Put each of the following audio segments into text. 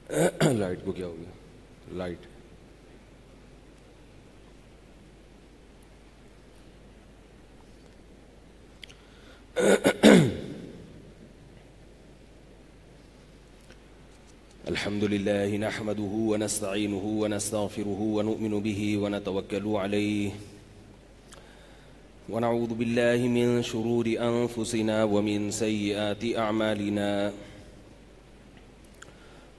Light کو کیا ہو گیا؟ لائٹ الحمد لله نحمده ونستعينه ونستغفره ونؤمن به ونتوكل عليه ونعوذ بالله من شرور أنفسنا ومن سيئات أعمالنا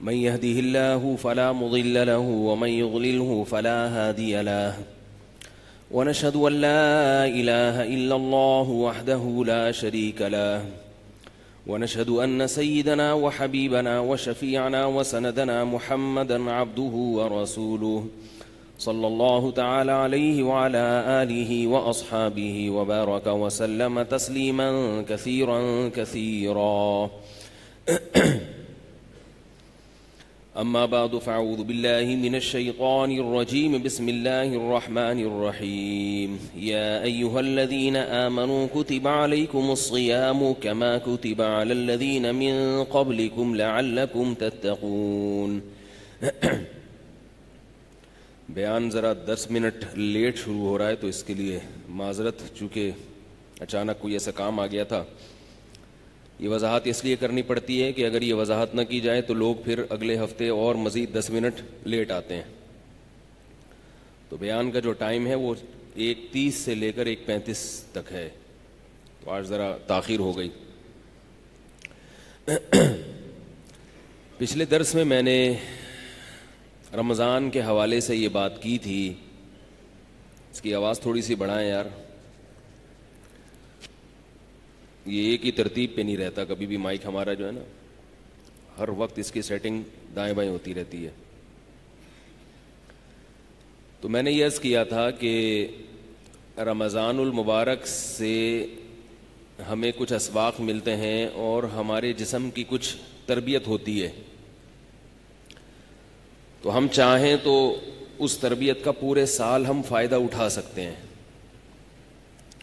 من يهده الله فلا مضل له ومن يضلله فلا هادي له ونشهد أن لا إله إلا الله وحده لا شريك له ونشهد أن سيدنا وحبيبنا وشفيعنا وسندنا محمدا عبده ورسوله صلى الله تعالى عليه وعلى آله وأصحابه وبارك وسلم تسليما كثيرا كثيرا أما بعد فأعوذ بالله من الشيطان الرجيم بسم الله الرحمن الرحيم يا أيها الذين آمنوا كتب عليكم الصيام كما كتب على الذين من قبلكم لعلكم تتقون. بیان ذرا 10 منٹ لیٹ شروع ہو رہا ہے تو اس کے لیے معذرت، چونکہ اچانک کوئی ایسا کام آ گیا تھا. یہ وضاحت اس لیے کرنی پڑتی ہے کہ اگر یہ وضاحت نہ کی جائے تو لوگ پھر اگلے ہفتے اور مزید 10 منٹ لیٹ آتے ہیں. تو بیان کا جو ٹائم ہے وہ 1:30 سے لے کر 1:35 تک ہے، تو آج ذرا تاخیر ہو گئی. پچھلے درس میں میں نے رمضان کے حوالے سے یہ بات کی تھی. اس کی آواز تھوڑی سی بڑھائیں یار، یہ ایک ہی ترتیب پہ نہیں رہتا. کبھی بھی مائک ہمارا جو ہے نا ہر وقت اس کی سیٹنگ دائیں بائیں ہوتی رہتی ہے. تو میں نے یہ عرض کیا تھا کہ رمضان المبارک سے ہمیں کچھ اسباق ملتے ہیں اور ہمارے جسم کی کچھ تربیت ہوتی ہے. تو ہم چاہیں تو اس تربیت کا پورے سال ہم فائدہ اٹھا سکتے ہیں.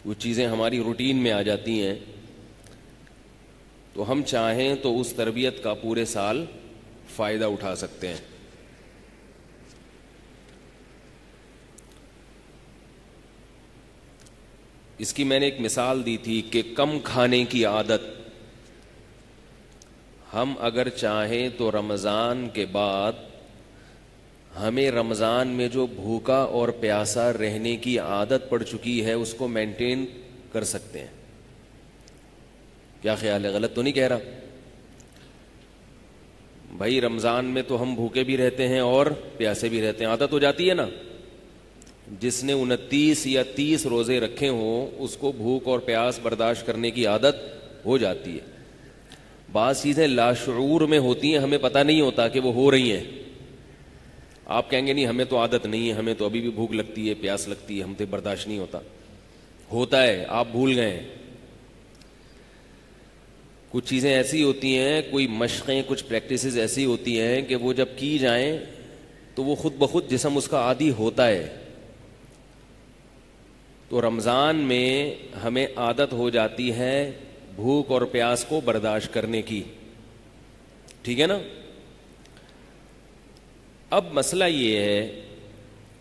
وہ چیزیں ہماری روٹین میں آ جاتی ہیں تو ہم چاہیں تو اس تربیت کا پورے سال فائدہ اٹھا سکتے ہیں. اس کی میں نے ایک مثال دی تھی کہ کم کھانے کی عادت، ہم اگر چاہیں تو رمضان کے بعد ہمیں رمضان میں جو بھوکا اور پیاسا رہنے کی عادت پڑ چکی ہے اس کو مینٹین کر سکتے ہیں. کیا خیال ہے؟ غلط تو نہیں کہہ رہا بھائی؟ رمضان میں تو ہم بھوکے بھی رہتے ہیں اور پیاسے بھی رہتے ہیں. عادت ہو جاتی ہے نا. جس نے 29 یا 30 روزے رکھے ہوں اس کو بھوک اور پیاس برداشت کرنے کی عادت ہو جاتی ہے. بعض چیزیں لاشعور میں ہوتی ہیں، ہمیں پتہ نہیں ہوتا کہ وہ ہو رہی ہیں. آپ کہیں گے نہیں ہمیں تو عادت نہیں ہے، ہمیں تو ابھی بھی بھوک لگتی ہے، پیاس لگتی ہے، ہم سے برداشت نہیں ہوتا. ہوتا ہے، آپ بھول گئے ہیں. کچھ چیزیں ایسی ہوتی ہیں، کوئی مشقیں، کچھ پریکٹسز ایسی ہوتی ہیں کہ وہ جب کی جائیں تو وہ خود بخود جسم اس کا عادی ہوتا ہے. تو رمضان میں ہمیں عادت ہو جاتی ہے بھوک اور پیاس کو برداشت کرنے کی. ٹھیک ہے نا؟ اب مسئلہ یہ ہے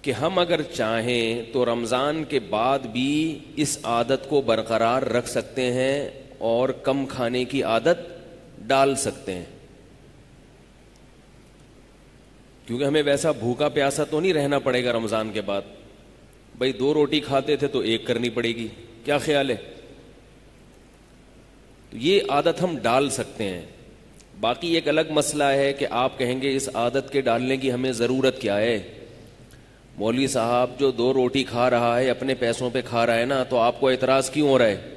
کہ ہم اگر چاہیں تو رمضان کے بعد بھی اس عادت کو برقرار رکھ سکتے ہیں اور کم کھانے کی عادت ڈال سکتے ہیں. کیونکہ ہمیں ویسا بھوکا پیاسا تو نہیں رہنا پڑے گا رمضان کے بعد. بھائی 2 روٹی کھاتے تھے تو 1 کرنی پڑے گی. کیا خیال ہے؟ تو یہ عادت ہم ڈال سکتے ہیں. باقی ایک الگ مسئلہ ہے کہ آپ کہیں گے اس عادت کے ڈالنے کی ہمیں ضرورت کیا ہے؟ مولوی صاحب جو 2 روٹی کھا رہا ہے اپنے پیسوں پہ کھا رہا ہے نا، تو آپ کو اعتراض کیوں ہو رہا ہے؟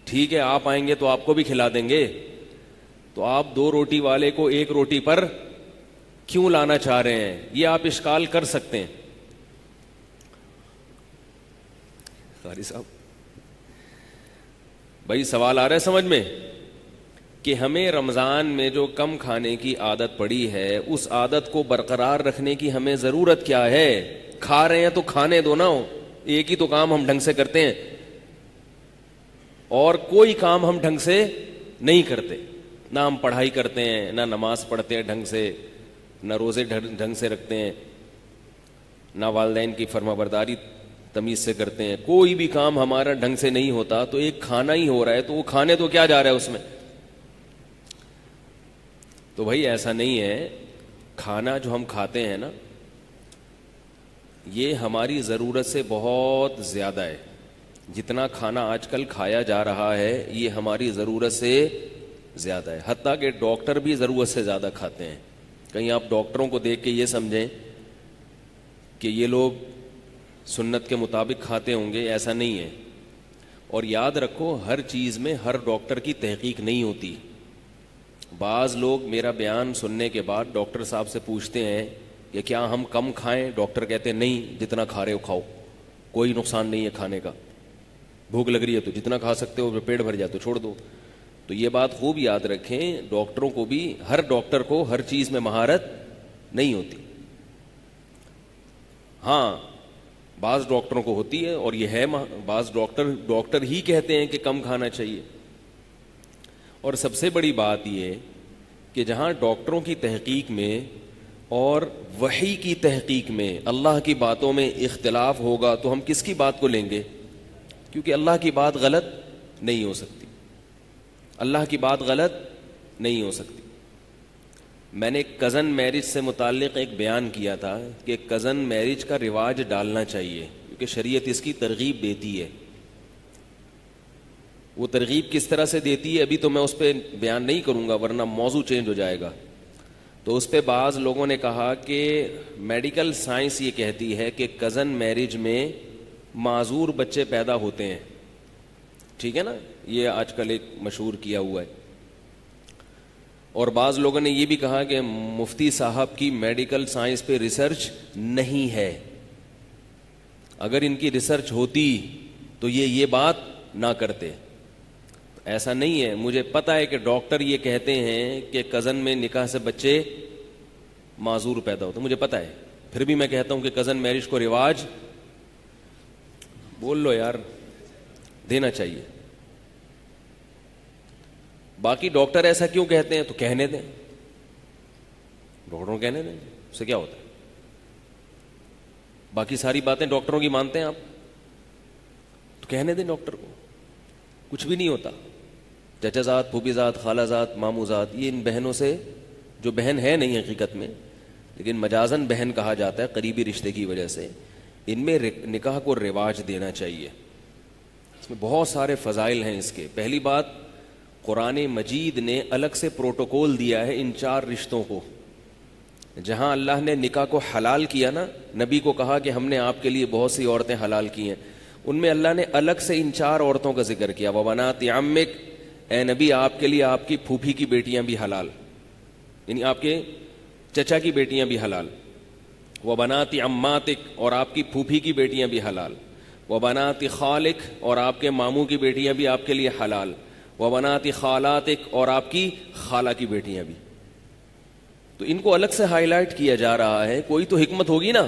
ٹھیک ہے آپ آئیں گے تو آپ کو بھی کھلا دیں گے، تو آپ 2 روٹی والے کو 1 روٹی پر کیوں لانا چاہ رہے ہیں؟ یہ آپ اشکال کر سکتے ہیں. قاری صاحب بھائی سوال آ رہا ہے سمجھ میں کہ ہمیں رمضان میں جو کم کھانے کی عادت پڑی ہے اس عادت کو برقرار رکھنے کی ہمیں ضرورت کیا ہے؟ کھا رہے ہیں تو کھانے دو نا. ایک ہی تو کام ہم ڈھنگ سے کرتے ہیں اور کوئی کام ہم ڈھنگ سے نہیں کرتے. نہ ہم پڑھائی کرتے ہیں، نہ نماز پڑھتے ہیں ڈھنگ سے، نہ روزے ڈھنگ سے رکھتے ہیں، نہ والدین کی فرما برداری تمیز سے کرتے ہیں، کوئی بھی کام ہمارا ڈھنگ سے نہیں ہوتا، تو ایک کھانا ہی ہو رہا ہے تو وہ کھانے تو کیا جا رہا ہے اس میں؟ تو بھائی ایسا نہیں ہے، کھانا جو ہم کھاتے ہیں نا یہ ہماری ضرورت سے بہت زیادہ ہے. جتنا کھانا آج کل کھایا جا رہا ہے یہ ہماری ضرورت سے زیادہ ہے، حتیٰ کہ ڈاکٹر بھی ضرورت سے زیادہ کھاتے ہیں. کہیں آپ ڈاکٹروں کو دیکھ کے یہ سمجھیں کہ یہ لوگ سنت کے مطابق کھاتے ہوں گے، ایسا نہیں ہے. اور یاد رکھو ہر چیز میں ہر ڈاکٹر کی تحقیق نہیں ہوتی. بعض لوگ میرا بیان سننے کے بعد ڈاکٹر صاحب سے پوچھتے ہیں کہ کیا ہم کم کھائیں؟ ڈاکٹر کہتے ہیں نہیں، جتنا کھا رہے ہو کھاؤ، کوئی نقصان نہیں ہے کھانے کا. بھوک لگ رہی ہے تو جتنا کھا سکتے ہو، پیٹ بھر جائے تو چھوڑ دو. تو یہ بات خوب یاد رکھیں، ڈاکٹروں کو بھی، ہر ڈاکٹر کو ہر چیز میں مہارت نہیں ہوتی. ہاں بعض ڈاکٹروں کو ہوتی ہے، اور یہ ہے بعض ڈاکٹر ہی کہتے ہیں کہ کم کھانا چاہیے. اور سب سے بڑی بات یہ کہ جہاں ڈاکٹروں کی تحقیق میں اور وحی کی تحقیق میں اللہ کی باتوں میں اختلاف ہوگا تو ہم کس کی بات کو لیں گے؟ کیونکہ اللہ کی بات غلط نہیں ہو سکتی، اللہ کی بات غلط نہیں ہو سکتی. میں نے ایک کزن میرج سے متعلق ایک بیان کیا تھا کہ کزن میرج کا رواج ڈالنا چاہیے کیونکہ شریعت اس کی ترغیب دیتی ہے. وہ ترغیب کس طرح سے دیتی ہے ابھی تو میں اس پہ بیان نہیں کروں گا ورنہ موضوع چینج ہو جائے گا. تو اس پہ بعض لوگوں نے کہا کہ میڈیکل سائنس یہ کہتی ہے کہ کزن میرج میں معذور بچے پیدا ہوتے ہیں. ٹھیک ہے نا، یہ آج کل ایک مشہور کیا ہوا ہے. اور بعض لوگوں نے یہ بھی کہا کہ مفتی صاحب کی میڈیکل سائنس پہ ریسرچ نہیں ہے، اگر ان کی ریسرچ ہوتی تو یہ بات نہ کرتے. ایسا نہیں ہے، مجھے پتا ہے کہ ڈاکٹر یہ کہتے ہیں کہ کزن میں نکاح سے بچے معذور پیدا ہوتے، مجھے پتا ہے، پھر بھی میں کہتا ہوں کہ کزن میرج کو رواج بول لو یار دینا چاہیے. باقی ڈاکٹر ایسا کیوں کہتے ہیں تو کہنے دیں، ڈاکٹروں کہنے دیں، اس سے کیا ہوتا ہے؟ باقی ساری باتیں ڈاکٹروں کی مانتے ہیں آپ تو کہنے دیں ڈاکٹر کو، کچھ بھی نہیں ہوتا. چچا زاد، پھوپھی زاد، خالہ زاد، ماموں زاد، یہ ان بہنوں سے، جو بہن ہے نہیں حقیقت میں لیکن مجازن بہن کہا جاتا ہے قریبی رشتے کی وجہ سے، ان میں نکاح کو رواج دینا چاہیے. اس میں بہت سارے فضائل ہیں اس کے. پہلی بات، قرآن مجید نے الگ سے پروٹوکول دیا ہے ان 4 رشتوں کو. جہاں اللہ نے نکاح کو حلال کیا نا، نبی کو کہا کہ ہم نے آپ کے لیے بہت سی عورتیں حلال کی ہیں، ان میں اللہ نے الگ سے ان 4 عورتوں کا ذکر کیا. وَبَنَاتِ عَمِّكَ، اے نبی آپ کے لیے آپ کی پھوپھی کی بیٹیاں بھی حلال، یعنی آپ کے چچا کی بیٹیاں بھی حلال. وَبَنَاتِ عَمَّاتِكَ، اور آپ کی پھوپھی کی بیٹیاں بھی حلال. وَبَنَاتِ خَالِكَ، اور آپ کے ماموں کی بیٹیاں بھی آپ کے لیے حلال. وَبَنَاتِ خَالَاتِكَ، اور آپ کی خالہ کی بیٹیاں بھی. تو ان کو الگ سے ہائی لائٹ کیا جا رہا ہے، کوئی تو حکمت ہوگی نا.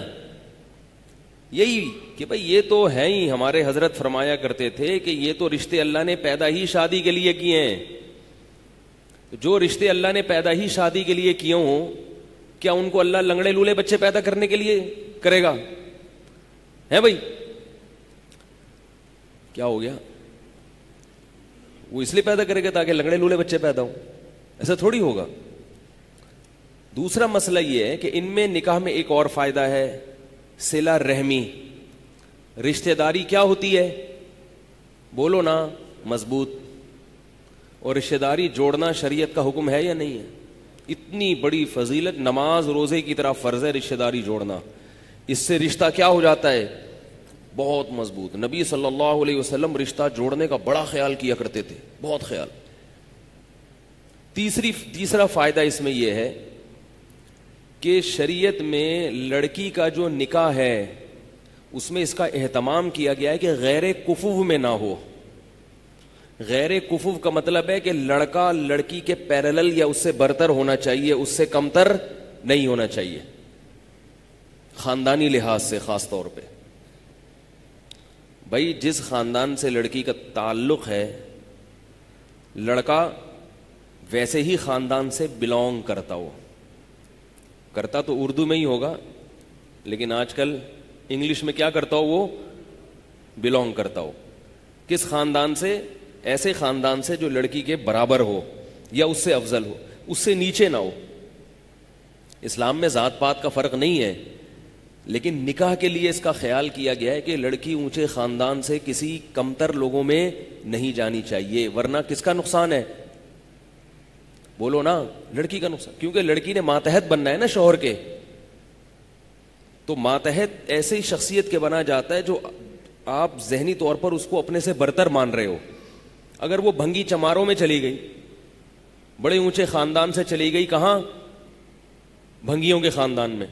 یہی کہ بھئی یہ تو ہے ہی، ہمارے حضرت فرمایا کرتے تھے کہ یہ تو رشتے اللہ نے پیدا ہی شادی کے لیے کیے ہیں. جو رشتے اللہ نے پیدا ہی شادی کے لیے کیے ہوں، کیا ان کو اللہ لنگڑے لولے بچے پیدا کرنے کے لیے کرے گا؟ ہے بھائی؟ کیا ہو گیا؟ وہ اس لیے پیدا کرے گا تاکہ لنگڑے لولے بچے پیدا ہوں؟ ایسا تھوڑی ہوگا. دوسرا مسئلہ یہ ہے کہ ان میں نکاح میں ایک اور فائدہ ہے، صلہ رحمی. رشتہ داری کیا ہوتی ہے؟ بولو نا، مضبوط. اور رشتہ داری جوڑنا شریعت کا حکم ہے یا نہیں ہے؟ اتنی بڑی فضیلت، نماز روزے کی طرح فرض ہے رشتہ داری جوڑنا. اس سے رشتہ کیا ہو جاتا ہے؟ بہت مضبوط. نبی صلی اللہ علیہ وسلم رشتہ جوڑنے کا بڑا خیال کیا کرتے تھے، بہت خیال. تیسرا فائدہ اس میں یہ ہے کہ شریعت میں لڑکی کا جو نکاح ہے اس میں اس کا اہتمام کیا گیا ہے کہ غیر کفو میں نہ ہو. غیر کفو کا مطلب ہے کہ لڑکا لڑکی کے پیرلل یا اس سے برتر ہونا چاہیے، اس سے کمتر نہیں ہونا چاہیے، خاندانی لحاظ سے خاص طور پہ. بھائی جس خاندان سے لڑکی کا تعلق ہے، لڑکا ویسے ہی خاندان سے بلونگ کرتا ہو. کرتا تو اردو میں ہی ہوگا, لیکن آج کل انگلش میں کیا کرتا ہو, وہ بلونگ کرتا ہو. کس خاندان سے؟ ایسے خاندان سے جو لڑکی کے برابر ہو یا اس سے افضل ہو, اس سے نیچے نہ ہو. اسلام میں ذات پات کا فرق نہیں ہے, لیکن نکاح کے لیے اس کا خیال کیا گیا ہے کہ لڑکی اونچے خاندان سے کسی کمتر لوگوں میں نہیں جانی چاہیے, ورنہ کس کا نقصان ہے؟ بولو نا, لڑکی کا نقصان. کیونکہ لڑکی نے ماتحت بننا ہے نا شوہر کے, تو ماتحت ایسے ہی شخصیت کے بنا جاتا ہے جو آپ ذہنی طور پر اس کو اپنے سے برتر مان رہے ہو. اگر وہ بھنگی چماروں میں چلی گئی, بڑے اونچے خاندان سے چلی گئی, کہاں؟ بھنگیوں کے خاندان میں,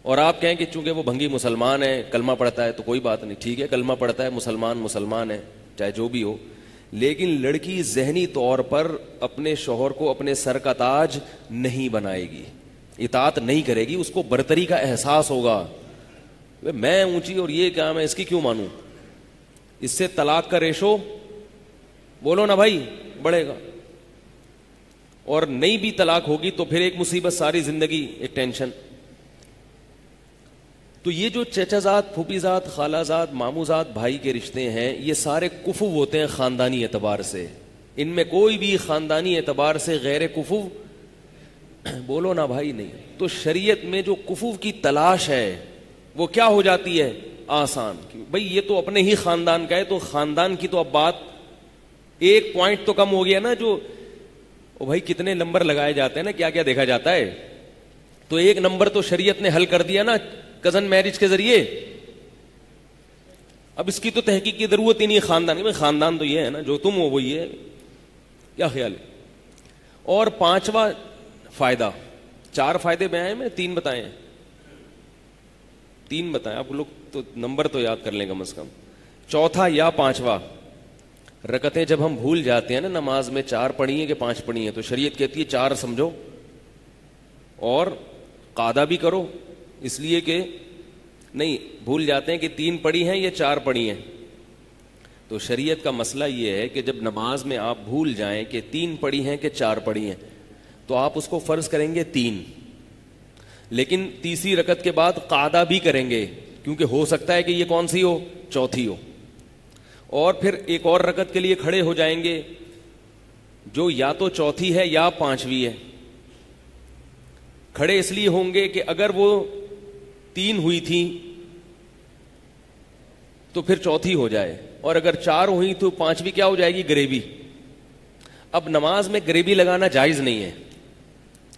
اور آپ کہیں کہ چونکہ وہ بھنگی مسلمان ہے, کلمہ پڑھتا ہے, تو کوئی بات نہیں, ٹھیک ہے, کلمہ پڑھتا ہے, مسلمان ہے, چاہے جو بھی ہو, لیکن لڑکی ذہنی طور پر اپنے شوہر کو اپنے سر کا تاج نہیں بنائے گی, اطاعت نہیں کرے گی, اس کو برتری کا احساس ہوگا. میں اونچی اور یہ کیا, میں اس کی کیوں مانوں؟ اس سے طلاق کا ریشو, بولو نا بھائی, بڑھے گا. اور نہیں بھی طلاق ہوگی تو پھر ایک مصیبت, ساری زندگی ایک ٹینشن. تو یہ جو چچا زاد, پھوپھی زاد, خالہ زاد, مامو زاد بھائی کے رشتے ہیں, یہ سارے کفو ہوتے ہیں خاندانی اعتبار سے. ان میں کوئی بھی خاندانی اعتبار سے غیر کفو, بولو نا بھائی, نہیں. تو شریعت میں جو کفو کی تلاش ہے وہ کیا ہو جاتی ہے؟ آسان. بھئی یہ تو اپنے ہی خاندان کا ہے, تو خاندان کی تو اب بات ایک پوائنٹ تو کم ہو گیا نا. جو بھائی کتنے نمبر لگائے جاتے ہیں نا, کیا کیا دیکھا جاتا ہے, تو ایک نمبر تو شریعت نے حل کر دیا نا کزن میرج کے ذریعے. اب اس کی تو تحقیق کی ضرورت ہی نہیں. خاندان میں خاندان تو یہ ہے نا, جو تم ہو وہی ہے. کیا خیال ہے؟ اور پانچواں فائدہ, 4 فائدے بیان ہیں, میں 3 بتائے ہیں, 3 بتائیں. آپ لوگ تو نمبر تو یاد کر لیں کم از کم. چوتھا یا 5واں, رکعتیں جب ہم بھول جاتے ہیں نا نماز میں, 4 پڑھی ہیں کہ 5 پڑھی ہیں, تو شریعت کہتی ہے 4 سمجھو اور قاعدہ بھی کرو, اس لیے کہ نہیں بھول جاتے ہیں کہ 3 پڑھی ہیں یا 4 پڑھی ہیں. تو شریعت کا مسئلہ یہ ہے کہ جب نماز میں آپ بھول جائیں کہ 3 پڑھی ہیں کہ 4 پڑھی ہیں, تو آپ اس کو فرض کریں گے 3, لیکن تیسری رکعت کے بعد قاعدہ بھی کریں گے, کیونکہ ہو سکتا ہے کہ یہ کون سی ہو, چوتھی ہو. اور پھر ایک اور رکعت کے لیے کھڑے ہو جائیں گے جو یا تو چوتھی ہے یا 5ویں ہے. کھڑے اس لیے ہوں گے کہ اگر وہ 3 ہوئی تھی تو پھر چوتھی ہو جائے, اور اگر 4 ہوئی تو 5ویں کیا ہو جائے گی, گریبی. اب نماز میں گریبی لگانا جائز نہیں ہے,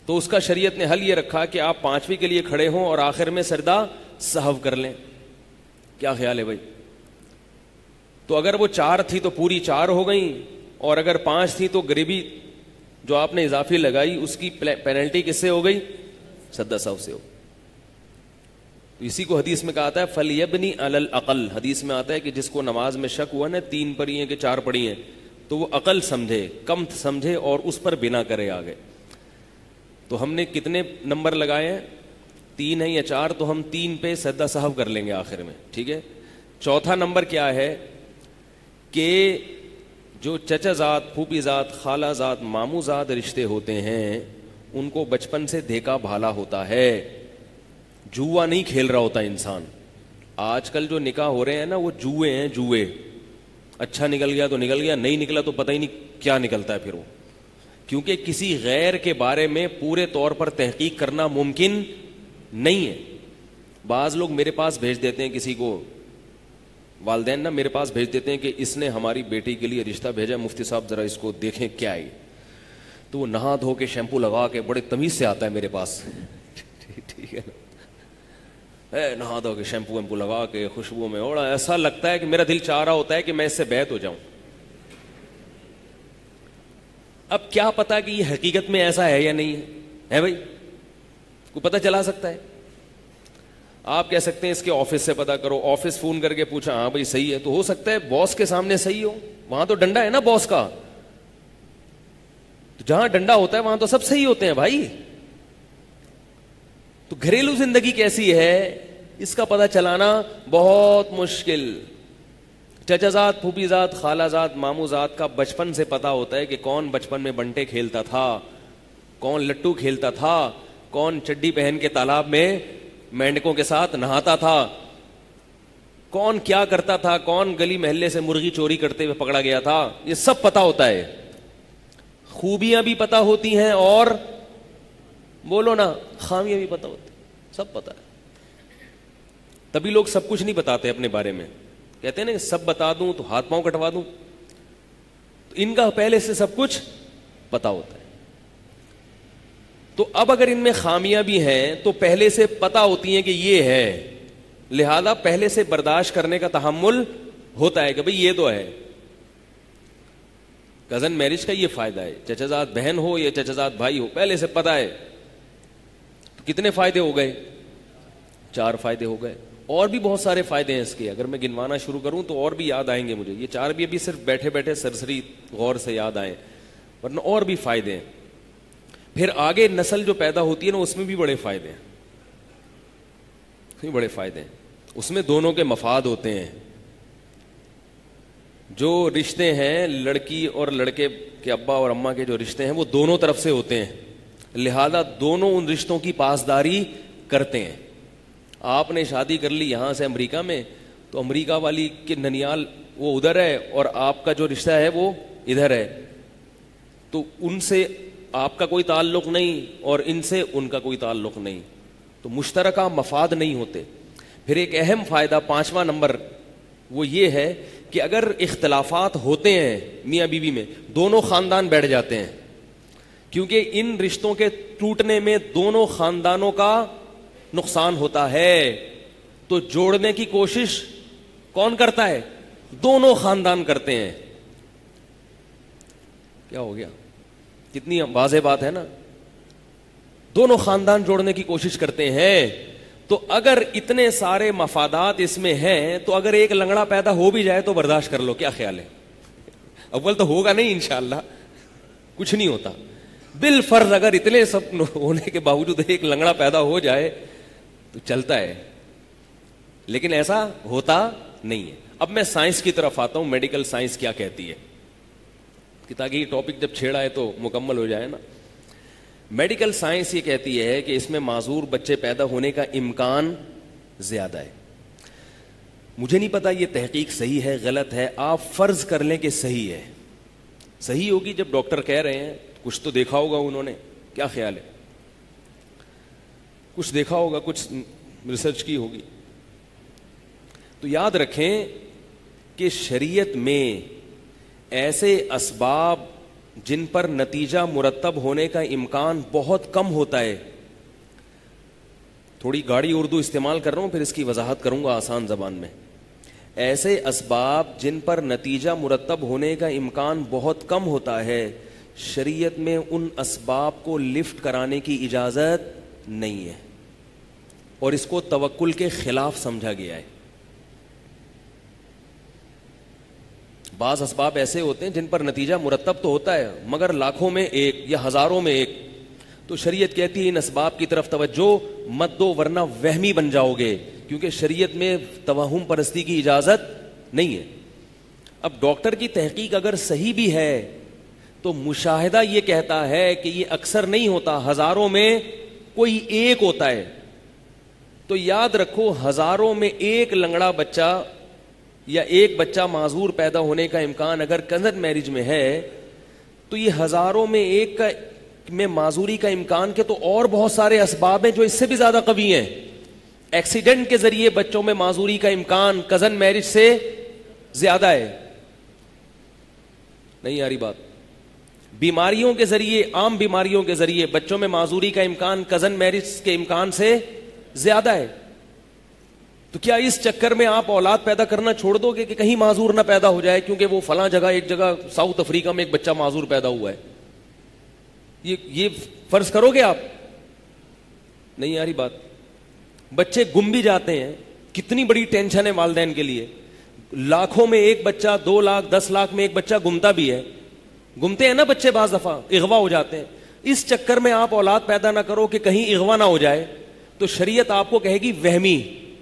تو اس کا شریعت نے حل یہ رکھا کہ آپ 5ویں کے لیے کھڑے ہوں اور آخر میں سجدہ سہو کر لیں. کیا خیال ہے بھائی؟ تو اگر وہ 4 تھی تو پوری 4 ہو گئیں, اور اگر 5 تھی تو گریبی جو آپ نے اضافی لگائی اس کی پینلٹی کس سے ہو گئی, سجدہ سہو سے ہو. اسی کو حدیث میں کہا آتا ہے فَلْيَبْنِ عَلَى الْأَقَلِّ. حدیث میں آتا ہے کہ جس کو نماز میں شک ہوا نا 3 پڑھی ہیں کہ 4 پڑھی ہیں, تو وہ عقل سمجھے, کم سمجھے اور اس پر بنا کرے آگے. تو ہم نے کتنے نمبر لگائے ہیں, 3 ہیں یا 4, تو ہم 3 پہ سجدہ سہو کر لیں گے آخر میں, ٹھیک ہے. چوتھا نمبر کیا ہے کہ جو چچا زاد, پھوپھی زاد, خالہ زاد, مامو زاد رشتے ہوتے ہیں ان کو بچپن سے دیکھا بھالا ہوتا ہے, جوا نہیں کھیل رہا ہوتا انسان. آج کل جو نکاح ہو رہے ہیں نا وہ جوئے ہیں, جوئے. اچھا نکل گیا تو نکل گیا, نہیں نکلا تو پتہ ہی نہیں کیا نکلتا ہے پھر وہ, کیونکہ کسی غیر کے بارے میں پورے طور پر تحقیق کرنا ممکن نہیں ہے. بعض لوگ میرے پاس بھیج دیتے ہیں کسی کو, والدین نا میرے پاس بھیج دیتے ہیں کہ اس نے ہماری بیٹی کے لیے رشتہ بھیجا, مفتی صاحب ذرا اس کو دیکھیں کیا ہے. تو وہ نہا دھو کے شیمپو لگا کے بڑے تمیز سے آتا ہے میرے پاس, ٹھیک ہے نا, نہا دھو کے شیمپو ویمپو لگا کے خوشبو میں اوڑا, ایسا لگتا ہے کہ میرا دل چاہ رہا ہوتا ہے کہ میں اس سے بیعت ہو جاؤں. اب کیا پتا کہ یہ حقیقت میں ایسا ہے یا نہیں ہے بھائی, کو پتہ چلا سکتا ہے. آپ کہہ سکتے ہیں اس کے آفس سے پتا کرو, آفس فون کر کے پوچھا, ہاں بھائی صحیح ہے, تو ہو سکتا ہے باس کے سامنے صحیح ہو, وہاں تو ڈنڈا ہے نا باس کا, تو جہاں ڈنڈا ہوتا ہے وہاں تو سب صحیح ہوتے ہیں بھائی. تو گھریلو زندگی کیسی ہے اس کا پتہ چلانا بہت مشکل. چچا زاد، پھوپھی زاد، خالہ زاد، ماموں زاد کا بچپن سے پتا ہوتا ہے کہ کون بچپن میں بنٹے کھیلتا تھا، کون لٹو کھیلتا تھا، کون چڈی پہن کے تالاب میں مینڈکوں کے ساتھ نہاتا تھا، کون کیا کرتا تھا، کون گلی محلے سے مرغی چوری کرتے ہوئے پکڑا گیا تھا. یہ سب پتا ہوتا ہے. خوبیاں بھی پتا ہوتی ہیں اور بولو نا خامیاں بھی پتا ہوتی ہیں، سب پتا ہے. تبھی لوگ سب کچھ نہیں بتاتے اپنے بارے میں. کہتے ہیں نا سب بتا دوں تو ہاتھ پاؤں کٹوا دوں. تو ان کا پہلے سے سب کچھ پتا ہوتا ہے. تو اب اگر ان میں خامیاں بھی ہیں تو پہلے سے پتا ہوتی ہیں کہ یہ ہے، لہذا پہلے سے برداشت کرنے کا تحمل ہوتا ہے کہ بھئی یہ تو ہے. کزن میرج کا یہ فائدہ ہے. چچا زاد بہن ہو یا چچا زاد بھائی ہو، پہلے سے پتا ہے. تو کتنے فائدے ہو گئے؟ 4 فائدے ہو گئے. اور بھی بہت سارے فائدے ہیں اس کے، اگر میں گنوانا شروع کروں تو اور بھی یاد آئیں گے مجھے. یہ 4 بھی ابھی صرف بیٹھے بیٹھے سرسری غور سے یاد آئیں، ورنہ اور بھی فائدے ہیں. پھر آگے نسل جو پیدا ہوتی ہے نا، اس میں بھی بڑے فائدے ہیں. بڑے فائدے ہیں اس میں. دونوں کے مفاد ہوتے ہیں. جو رشتے ہیں لڑکی اور لڑکے کے ابا اور اماں کے جو رشتے ہیں وہ دونوں طرف سے ہوتے ہیں، لہذا دونوں ان رشتوں کی پاسداری کرتے ہیں. آپ نے شادی کر لی یہاں سے امریکہ میں، تو امریکہ والی کے ننیال وہ ادھر ہے اور آپ کا جو رشتہ ہے وہ ادھر ہے، تو ان سے آپ کا کوئی تعلق نہیں اور ان سے ان کا کوئی تعلق نہیں، تو مشترکہ مفاد نہیں ہوتے. پھر ایک اہم فائدہ 5واں نمبر وہ یہ ہے کہ اگر اختلافات ہوتے ہیں میاں بیوی میں، دونوں خاندان بیٹھ جاتے ہیں، کیونکہ ان رشتوں کے ٹوٹنے میں دونوں خاندانوں کا نقصان ہوتا ہے. تو جوڑنے کی کوشش کون کرتا ہے؟ دونوں خاندان کرتے ہیں. کیا ہو گیا؟ کتنی واضح بات ہے نا. دونوں خاندان جوڑنے کی کوشش کرتے ہیں. تو اگر اتنے سارے مفادات اس میں ہیں تو اگر ایک لنگڑا پیدا ہو بھی جائے تو برداشت کر لو. کیا خیال ہے؟ اول تو ہوگا نہیں انشاءاللہ، کچھ نہیں ہوتا. بالفرض اگر اتنے سب ہونے کے باوجود ایک لنگڑا پیدا ہو جائے تو چلتا ہے، لیکن ایسا ہوتا نہیں ہے. اب میں سائنس کی طرف آتا ہوں. میڈیکل سائنس کیا کہتی ہے کہ تاکہ یہ ٹاپک جب چھیڑا ہے تو مکمل ہو جائے نا. میڈیکل سائنس یہ کہتی ہے کہ اس میں معذور بچے پیدا ہونے کا امکان زیادہ ہے. مجھے نہیں پتا یہ تحقیق صحیح ہے غلط ہے، آپ فرض کر لیں کہ صحیح ہے. صحیح ہوگی جب ڈاکٹر کہہ رہے ہیں، کچھ تو دیکھا ہوگا انہوں نے. کیا خیال ہے؟ کچھ دیکھا ہوگا، کچھ ریسرچ کی ہوگی. تو یاد رکھیں کہ شریعت میں ایسے اسباب جن پر نتیجہ مرتب ہونے کا امکان بہت کم ہوتا ہے. تھوڑی گاڑی اردو استعمال کر رہا ہوں، پھر اس کی وضاحت کروں گا آسان زبان میں. ایسے اسباب جن پر نتیجہ مرتب ہونے کا امکان بہت کم ہوتا ہے، شریعت میں ان اسباب کو لفٹ کرانے کی اجازت نہیں ہے، اور اس کو توکل کے خلاف سمجھا گیا ہے. بعض اسباب ایسے ہوتے ہیں جن پر نتیجہ مرتب تو ہوتا ہے مگر لاکھوں میں ایک یا ہزاروں میں ایک. تو شریعت کہتی ہے ان اسباب کی طرف توجہ مت دو ورنہ وہمی بن جاؤ گے، کیونکہ شریعت میں توہم پرستی کی اجازت نہیں ہے. اب ڈاکٹر کی تحقیق اگر صحیح بھی ہے تو مشاہدہ یہ کہتا ہے کہ یہ اکثر نہیں ہوتا، ہزاروں میں کوئی ایک ہوتا ہے. تو یاد رکھو ہزاروں میں ایک لنگڑا بچہ یا ایک بچہ معذور پیدا ہونے کا امکان اگر کزن میرج میں ہے تو یہ ہزاروں میں ایک کا میں معذوری کا امکان کے تو اور بہت سارے اسباب ہیں جو اس سے بھی زیادہ قوی ہیں. ایکسیڈنٹ کے ذریعے بچوں میں معذوری کا امکان کزن میرج سے زیادہ ہے. نہیں آ رہی بات؟ بیماریوں کے ذریعے، عام بیماریوں کے ذریعے بچوں میں معذوری کا امکان کزن میرج کے امکان سے زیادہ ہے. تو کیا اس چکر میں آپ اولاد پیدا کرنا چھوڑ دو گے کہ کہیں معذور نہ پیدا ہو جائے کیونکہ وہ فلاں جگہ ایک جگہ ساؤتھ افریقہ میں ایک بچہ معذور پیدا ہوا ہے؟ یہ فرض کرو گے آپ؟ نہیں آ رہی بات؟ بچے گم بھی جاتے ہیں، کتنی بڑی ٹینشن ہے والدین کے لیے. لاکھوں میں ایک بچہ، 2 لاکھ 10 لاکھ میں ایک بچہ گمتا بھی ہے. گمتے ہیں نا بچے، بعض دفعہ اغوا ہو جاتے ہیں. اس چکر میں آپ اولاد پیدا نہ کرو کہ کہیں اغوا نہ ہو جائے. تو شریعت آپ کو کہے گی وہمی.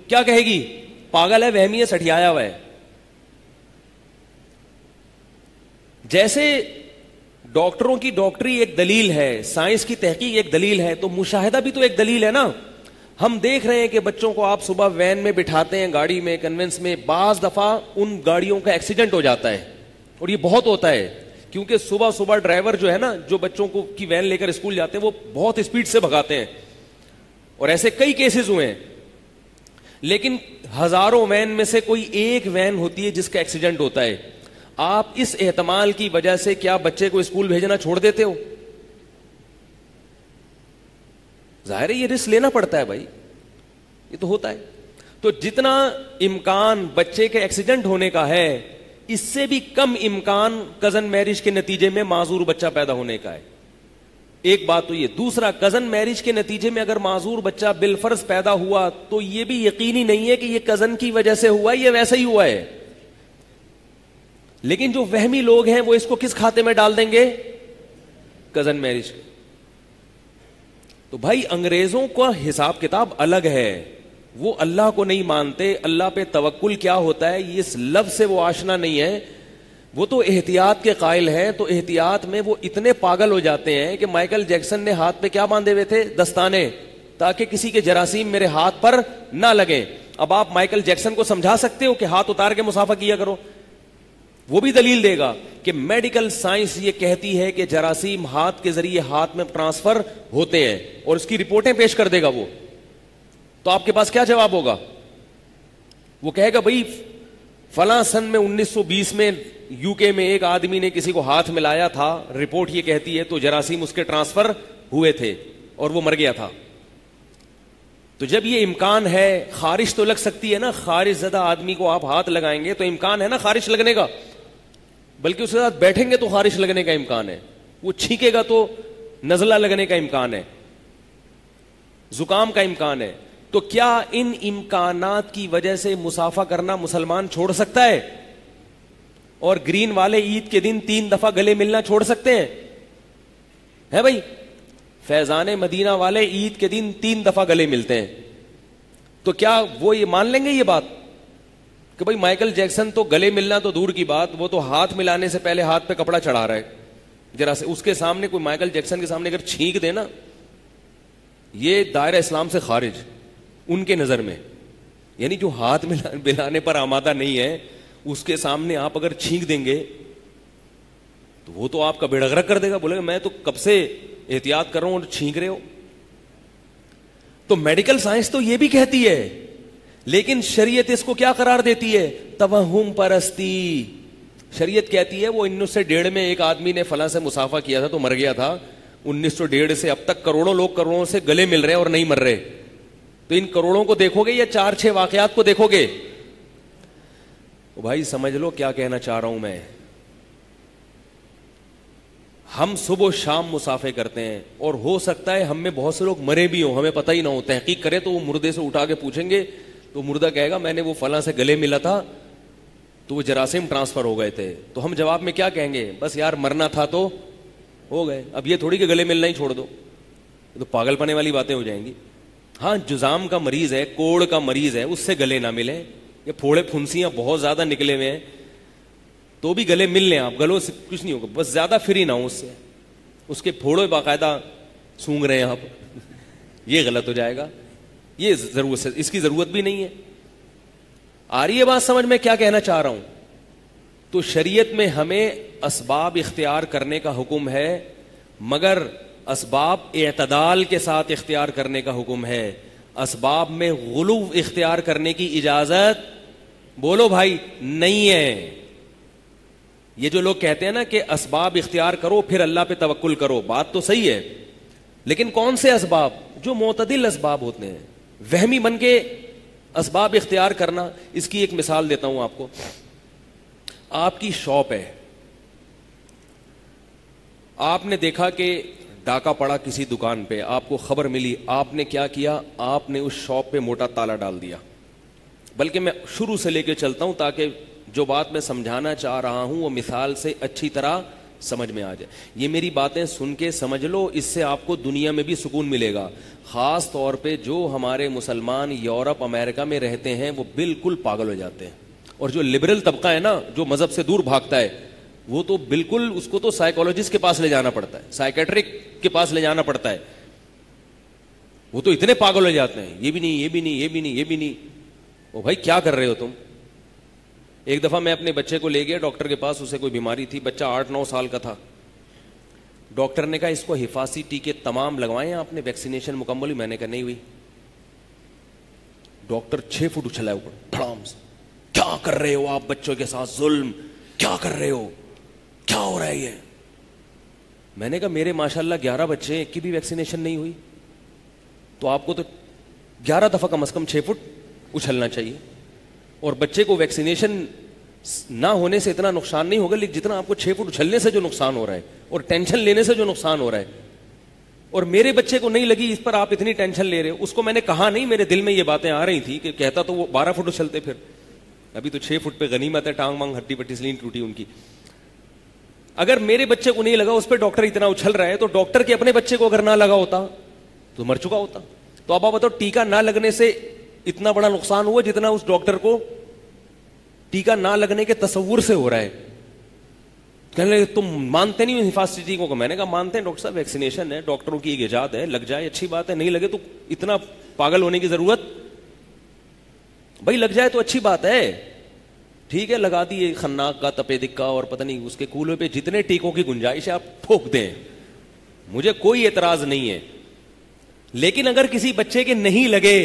کیا کہے گی؟ پاگل ہے، وہمی ہے، سٹھیایا ہوا ہے. جیسے ڈاکٹروں کی ڈاکٹری ایک دلیل ہے, سائنس کی تحقیق ایک دلیل ہے, تو مشاہدہ بھی تو ایک دلیل ہے نا. ہم دیکھ رہے ہیں کہ بچوں کو آپ صبح وین میں بٹھاتے ہیں, گاڑی میں, کنوینس میں, بعض دفعہ ان گاڑیوں کا ایکسیڈنٹ ہو جاتا ہے, اور یہ بہت ہوتا ہے کیونکہ صبح صبح ڈرائیور جو ہے نا, جو بچوں کو کی وین لے کر اسکول جاتے ہیں, وہ بہت اسپیڈ سے بھگاتے ہیں, اور ایسے کئی کیسز ہوئے ہیں. لیکن ہزاروں وین میں سے کوئی ایک وین ہوتی ہے جس کا ایکسیڈنٹ ہوتا ہے. آپ اس احتمال کی وجہ سے کیا بچے کو اسکول بھیجنا چھوڑ دیتے ہو؟ ظاہر ہے یہ رسک لینا پڑتا ہے بھائی, یہ تو ہوتا ہے. تو جتنا امکان بچے کے ایکسیڈنٹ ہونے کا ہے, اس سے بھی کم امکان کزن میرج کے نتیجے میں معذور بچہ پیدا ہونے کا ہے. ایک بات تو یہ. دوسرا, کزن میرج کے نتیجے میں اگر معذور بچہ بالفرض پیدا ہوا تو یہ بھی یقینی نہیں ہے کہ یہ کزن کی وجہ سے ہوا ہے, یہ ویسا ہی ہوا ہے. لیکن جو وہمی لوگ ہیں وہ اس کو کس کھاتے میں ڈال دیں گے؟ Cousin marriage. تو بھائی انگریزوں کا حساب کتاب الگ ہے, وہ اللہ کو نہیں مانتے. اللہ پہ توکل کیا ہوتا ہے اس لفظ سے وہ آشنا نہیں ہے. وہ تو احتیاط کے قائل ہیں, تو احتیاط میں وہ اتنے پاگل ہو جاتے ہیں کہ مائیکل جیکسن نے ہاتھ پہ کیا باندھے ہوئے تھے؟ دستانے, تاکہ کسی کے جراثیم میرے ہاتھ پر نہ لگیں. اب آپ مائیکل جیکسن کو سمجھا سکتے ہو کہ ہاتھ اتار کے مسافہ کیا کرو؟ وہ بھی دلیل دے گا کہ میڈیکل سائنس یہ کہتی ہے کہ جراثیم ہاتھ کے ذریعے ہاتھ میں ٹرانسفر ہوتے ہیں, اور اس کی رپورٹیں پیش کر دے گا وہ. تو آپ کے پاس کیا جواب ہوگا؟ وہ کہے گا بھائی فلاں سن میں 1920 میں یو کے میں ایک آدمی نے کسی کو ہاتھ ملایا تھا, رپورٹ یہ کہتی ہے, تو جراثیم اس کے ٹرانسفر ہوئے تھے اور وہ مر گیا تھا. تو جب یہ امکان ہے, خارش تو لگ سکتی ہے نا, خارش زدہ آدمی کو آپ ہاتھ لگائیں گے تو امکان ہے نا خارش لگنے کا, بلکہ اس کے ساتھ بیٹھیں گے تو خارش لگنے کا امکان ہے, وہ چھینکے گا تو نزلہ لگنے کا امکان ہے, زکام کا امکان ہے. تو کیا ان امکانات کی وجہ سے مسافہ کرنا مسلمان چھوڑ سکتا ہے؟ اور گرین والے عید کے دن 3 دفعہ گلے ملنا چھوڑ سکتے ہیں؟ ہے بھائی, فیضان مدینہ والے عید کے دن 3 دفعہ گلے ملتے ہیں. تو کیا وہ یہ مان لیں گے یہ بات کہ بھائی مائیکل جیکسن تو گلے ملنا تو دور کی بات, وہ تو ہاتھ ملانے سے پہلے ہاتھ پہ کپڑا چڑھا رہا ہے, ذرا سے اس کے سامنے کوئی مائیکل جیکسن کے سامنے اگر چھینک دے نا, یہ دائرہ اسلام سے خارج ان کے نظر میں. یعنی جو ہاتھ ملانے پر آمادہ نہیں ہے اس کے سامنے آپ اگر چھینک دیں گے تو وہ تو آپ کا بیڑا غرق کر دے گا, بولے گا میں تو کب سے احتیاط کر رہا ہوں اور چھینک رہے ہو. تو میڈیکل سائنس تو یہ بھی کہتی ہے, لیکن شریعت اس کو کیا قرار دیتی ہے؟ توہم پرستی. شریعت کہتی ہے وہ 1901 میں ایک آدمی نے فلاں سے مسافہ کیا تھا تو مر گیا تھا, 1901 سے اب تک کروڑوں لوگ کروڑوں سے گلے مل رہے ہیں اور نہیں مر رہے. تو ان کروڑوں کو دیکھو گے یا 4-6 واقعات کو دیکھو گے؟ بھائی سمجھ لو کیا کہنا چاہ رہا ہوں میں. ہم صبح و شام مسافے کرتے ہیں, اور ہو سکتا ہے ہم میں بہت سے لوگ مرے بھی ہوں, ہمیں پتہ ہی نہ ہو. تحقیق کرے تو وہ مردے سے اٹھا کے پوچھیں گے تو مردہ کہے گا میں نے وہ فلاں سے گلے ملا تھا تو وہ جراثیم ٹرانسفر ہو گئے تھے. تو ہم جواب میں کیا کہیں گے؟ بس یار مرنا تھا تو ہو گئے, اب یہ تھوڑی کہ گلے ملنا ہی چھوڑ دو. تو پاگل پنے والی باتیں ہو جائیں گی. ہاں جزام کا مریض ہے, کوڑ کا مریض ہے, اس سے گلے نہ ملیں, یا پھوڑے پھنسیاں بہت زیادہ نکلے ہوئے ہیں تو بھی گلے مل لیں آپ, گلوں سے کچھ نہیں ہوگا, بس زیادہ فری نہ ہو اس سے. اس کے پھوڑے باقاعدہ سونگ رہے ہیں آپ, یہ غلط ہو جائے گا. یہ ضرورت ہے, اس کی ضرورت بھی نہیں ہے. آ رہی ہے بات سمجھ میں کیا کہنا چاہ رہا ہوں؟ تو شریعت میں ہمیں اسباب اختیار کرنے کا حکم ہے, مگر اسباب اعتدال کے ساتھ اختیار کرنے کا حکم ہے. اسباب میں غلو اختیار کرنے کی اجازت, بولو بھائی, نہیں ہے. یہ جو لوگ کہتے ہیں نا کہ اسباب اختیار کرو پھر اللہ پہ توکل کرو, بات تو صحیح ہے, لیکن کون سے اسباب؟ جو معتدل اسباب ہوتے ہیں. وہمی بن کے اسباب اختیار کرنا, اس کی ایک مثال دیتا ہوں آپ کو. آپ کی شاپ ہے, آپ نے دیکھا کہ ڈاکہ پڑا کسی دکان پہ, آپ کو خبر ملی, آپ نے کیا کیا؟ آپ نے اس شاپ پہ موٹا تالا ڈال دیا. بلکہ میں شروع سے لے کے چلتا ہوں تاکہ جو بات میں سمجھانا چاہ رہا ہوں وہ مثال سے اچھی طرح سمجھ میں آ جائے. یہ میری باتیں سن کے سمجھ لو, اس سے آپ کو دنیا میں بھی سکون ملے گا. خاص طور پہ جو ہمارے مسلمان یورپ امریکہ میں رہتے ہیں وہ بالکل پاگل ہو جاتے ہیں, اور جو لبرل طبقہ ہے نا, جو مذہب سے دور بھاگتا ہے, وہ تو بالکل اس کو تو سائیکولوجسٹ کے پاس لے جانا پڑتا ہے, سائیکیٹرک کے پاس لے جانا پڑتا ہے. وہ تو اتنے پاگل ہو جاتے ہیں, یہ بھی نہیں, یہ بھی نہیں, یہ بھی نہیں, یہ بھی نہیں. او بھائی کیا کر رہے ہو تم؟ ایک دفعہ میں اپنے بچے کو لے گیا ڈاکٹر کے پاس, اسے کوئی بیماری تھی, بچہ 8-9 سال کا تھا. ڈاکٹر نے کہا اس کو حفاظتی ٹیکے تمام لگوائے ہیں آپ نے, ویکسینیشن مکمل ہوئی؟ میں نے کہا نہیں ہوئی. ڈاکٹر 6 فٹ اچھلا ہے اوپر, دھڑام سے, کیا کر رہے ہو آپ بچوں کے ساتھ ظلم, کیا کر رہے ہو, کیا ہو رہا ہے یہ؟ میں نے کہا میرے ماشاءاللہ 11 بچے ہیں, ایک کی بھی ویکسینیشن نہیں ہوئی, تو آپ کو تو 11 دفعہ کم از کم 6 فٹ اچھلنا چاہیے. اور بچے کو ویکسینیشن نہ ہونے سے اتنا نقصان نہیں ہوگا لیکن جتنا آپ کو 6 فٹ اچھلنے سے جو نقصان ہو رہا ہے اور ٹینشن لینے سے جو نقصان ہو رہا ہے. اور میرے بچے کو نہیں لگی, اس پر آپ اتنی ٹینشن لے رہے ہو. اس کو میں نے کہا نہیں, میرے دل میں یہ باتیں آ رہی تھی کہ کہتا تو وہ 12 فٹ اچھلتے, پھر ابھی تو 6 فٹ پہ غنیمت ہے, ٹانگ مانگ ہڈی پٹی سلین ٹوٹی ان کی. اگر میرے بچے کو نہیں لگا, اس پہ ڈاکٹر اتنا اچھل رہا ہے, تو ڈاکٹر کے اپنے بچے کو اگر نہ لگا ہوتا تو مر چکا ہوتا. تو اب آپ بتاؤ ٹیکا نہ لگنے سے اتنا بڑا نقصان ہوا جتنا اس ڈاکٹر کو ٹیکا نہ لگنے کے تصور سے ہو رہا ہے. کہنے لگے تم مانتے نہیں ہو حفاظتی ٹیکوں کو؟ میں نے کہا مانتے ہیں ڈاکٹر صاحب, ویکسینیشن ہے, ڈاکٹروں کی ایک ایجاد ہے, لگ جائے اچھی بات ہے, نہیں لگے تو اتنا پاگل ہونے کی ضرورت, بھائی لگ جائے تو اچھی بات ہے, ٹھیک ہے لگا دیے, خناق کا, تپے دکا اور پتہ نہیں اس کے کولے پہ جتنے ٹیکوں کی گنجائش ہے آپ ٹھوک دیں, مجھے کوئی اعتراض نہیں ہے. لیکن اگر کسی بچے کے نہیں لگے,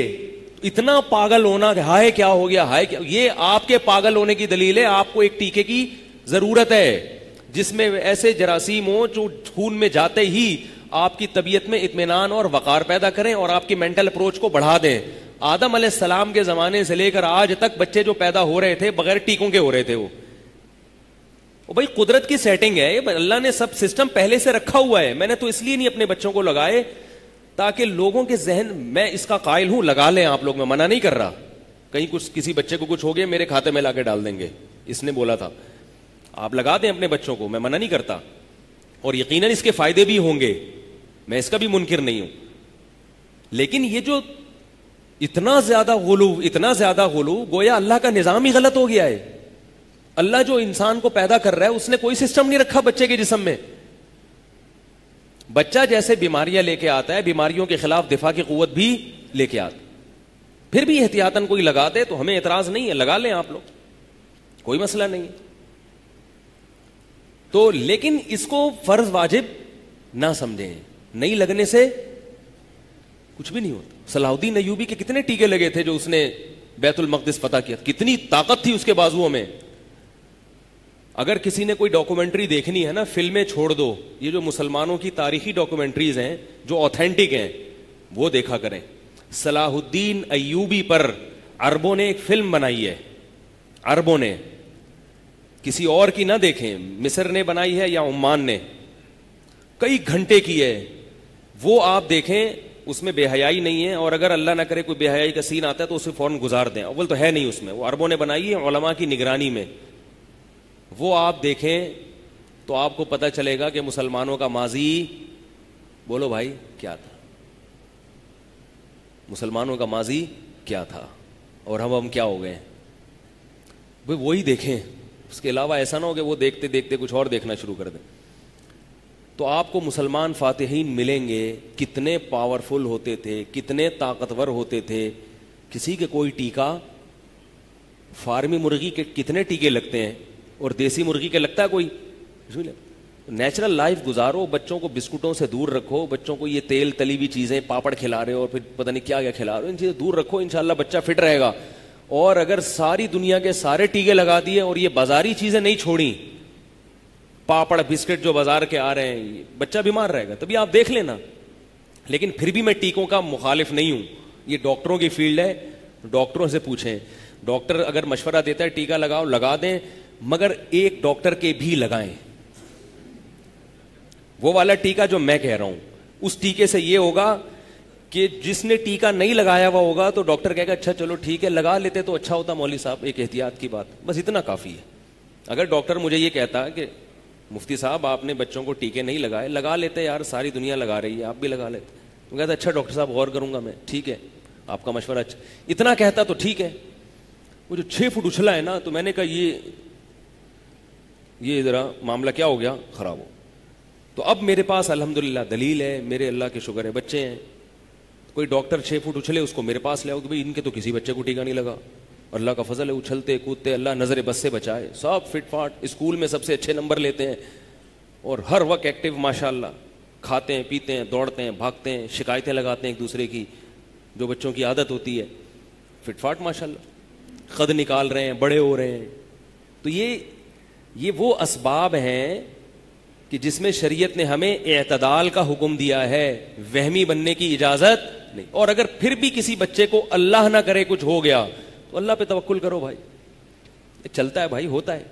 اتنا پاگل ہونا کہ ہائے کیا ہو گیا, ہائے کیا, یہ آپ کے پاگل ہونے کی دلیل ہے. آپ کو ایک ٹیکے کی ضرورت ہے جس میں ایسے جراثیم ہوں جو خون میں جاتے ہی آپ کی طبیعت میں اطمینان اور وقار پیدا کریں اور آپ کی مینٹل اپروچ کو بڑھا دیں. آدم علیہ السلام کے زمانے سے لے کر آج تک بچے جو پیدا ہو رہے تھے بغیر ٹیکوں کے ہو رہے تھے. وہ بھائی قدرت کی سیٹنگ ہے, اللہ نے سب سسٹم پہلے سے رکھا ہوا ہے. میں نے تو اس لیے نہیں اپنے بچوں کو لگائے تاکہ لوگوں کے ذہن, میں اس کا قائل ہوں لگا لیں آپ لوگ, میں منع نہیں کر رہا. کہیں کچھ کسی بچے کو کچھ ہو گیا میرے کھاتے میں لا کے ڈال دیں گے, اس نے بولا تھا, آپ لگا دیں اپنے بچوں کو, میں منع نہیں کرتا. اور یقیناً اس کے فائدے بھی ہوں گے, میں اس کا بھی منکر نہیں ہوں. لیکن یہ جو اتنا زیادہ غلو گویا اللہ کا نظام ہی غلط ہو گیا ہے. اللہ جو انسان کو پیدا کر رہا ہے اس نے کوئی سسٹم نہیں رکھا بچے کے جسم میں. بچہ جیسے بیماریاں لے کے آتا ہے, بیماریوں کے خلاف دفاع کی قوت بھی لے کے آتا, پھر بھی احتیاطاً کوئی لگا دے تو ہمیں اعتراض نہیں ہے, لگا لیں آپ لوگ, کوئی مسئلہ نہیں ہے. تو لیکن اس کو فرض واجب نہ سمجھیں, نہیں لگنے سے کچھ بھی نہیں ہوتا. صلاح الدین ایوبی کے کتنے ٹیکے لگے تھے جو اس نے بیت المقدس فتح کیا, کتنی طاقت تھی اس کے بازوؤں میں. اگر کسی نے کوئی ڈاکومنٹری دیکھنی ہے نا, فلمیں چھوڑ دو, یہ جو مسلمانوں کی تاریخی ڈاکومنٹریز ہیں جو آتھینٹک ہیں وہ دیکھا کریں. صلاح الدین ایوبی پر عربوں نے ایک فلم بنائی ہے, عربوں نے, کسی اور کی نہ دیکھیں, مصر نے بنائی ہے یا عمان نے, کئی گھنٹے کی ہے, وہ آپ دیکھیں, اس میں بے حیائی نہیں ہے. اور اگر اللہ نہ کرے کوئی بے حیائی کا سین آتا ہے تو اسے فوراً گزار دیں, اول تو ہے نہیں اس میں, وہ عربوں نے بنائی ہے علماء کی نگرانی میں. وہ آپ دیکھیں تو آپ کو پتہ چلے گا کہ مسلمانوں کا ماضی, بولو بھائی کیا تھا, مسلمانوں کا ماضی کیا تھا اور ہم کیا ہو گئے. وہی دیکھیں, اس کے علاوہ ایسا نہ ہو کہ وہ دیکھتے دیکھتے کچھ اور دیکھنا شروع کر دیں. تو آپ کو مسلمان فاتحین ملیں گے, کتنے پاورفل ہوتے تھے, کتنے طاقتور ہوتے تھے. کسی کے کوئی ٹیکا, فارمی مرغی کے کتنے ٹیکے لگتے ہیں اور دیسی مرغی کے لگتا ہے کوئی. نیچرل لائف گزارو, بچوں کو بسکٹوں سے دور رکھو, بچوں کو یہ تیل تلی ہوئی چیزیں, پاپڑ کھلا رہے ہو اور پھر پتہ نہیں کیا کھلا رہے ہو, ان چیزیں دور رکھو, انشاءاللہ بچہ فٹ رہے گا. اور اگر ساری دنیا کے سارے ٹیکے لگا دیے اور یہ بازاری چیزیں نہیں چھوڑی, پاپڑ بسکٹ جو بازار کے آ رہے ہیں, بچہ بیمار رہے گا. تبھی آپ دیکھ لینا. لیکن پھر بھی میں ٹیکوں کا مخالف نہیں ہوں, یہ ڈاکٹروں کی فیلڈ ہے, ڈاکٹروں سے پوچھیں. ڈاکٹر اگر مشورہ دیتا ہے ٹیکا لگاؤ, لگا دیں, مگر ایک ڈاکٹر کے بھی لگائیں. وہ والا ٹیکا جو میں کہہ رہا ہوں, اس ٹیکے سے یہ ہوگا کہ جس نے ٹیکا نہیں لگایا ہوا ہوگا تو ڈاکٹر کہے گا اچھا چلو ٹھیک ہے لگا لیتے تو اچھا ہوتا مولوی صاحب, ایک احتیاط کی بات, بس اتنا کافی ہے. اگر ڈاکٹر مجھے یہ کہتا کہ مفتی صاحب آپ نے بچوں کو ٹیکے نہیں لگائے, لگا لیتے یار, ساری دنیا لگا رہی ہے, آپ بھی لگا لیتے, تو کہتا اچھا ڈاکٹر صاحب غور کروں گا میں, ٹھیک ہے آپ کا مشورہ اچھا, اتنا کہتا تو ٹھیک ہے. وہ جو 6 فٹ اچھلا ہے نا, تو میں نے کہا یہ ذرا معاملہ کیا ہو گیا, خراب ہو. تو اب میرے پاس الحمدللہ دلیل ہے, میرے اللہ کے شکر ہے بچے ہیں. کوئی ڈاکٹر 6 فٹ اچھلے اس کو میرے پاس لے آؤ کہ بھائی ان کے تو کسی بچے کو ٹیکا نہیں لگا, اللہ کا فضل ہے, اچھلتے کودتے, اللہ نظر بس سے بچائے, سب فٹ فاٹ, اسکول میں سب سے اچھے نمبر لیتے ہیں اور ہر وقت ایکٹیو ماشاءاللہ, کھاتے ہیں پیتے ہیں, دوڑتے ہیں بھاگتے ہیں, شکایتیں لگاتے ہیں ایک دوسرے کی, جو بچوں کی عادت ہوتی ہے, فٹ فاٹ ماشاءاللہ, قد نکال رہے ہیں, بڑے ہو رہے ہیں. تو یہ وہ اسباب ہیں کہ جس میں شریعت نے ہمیں اعتدال کا حکم دیا ہے, وہمی بننے کی اجازت نہیں. اور اگر پھر بھی کسی بچے کو اللہ نہ کرے کچھ ہو گیا تو اللہ پہ توکل کرو بھائی, چلتا ہے بھائی, ہوتا ہے.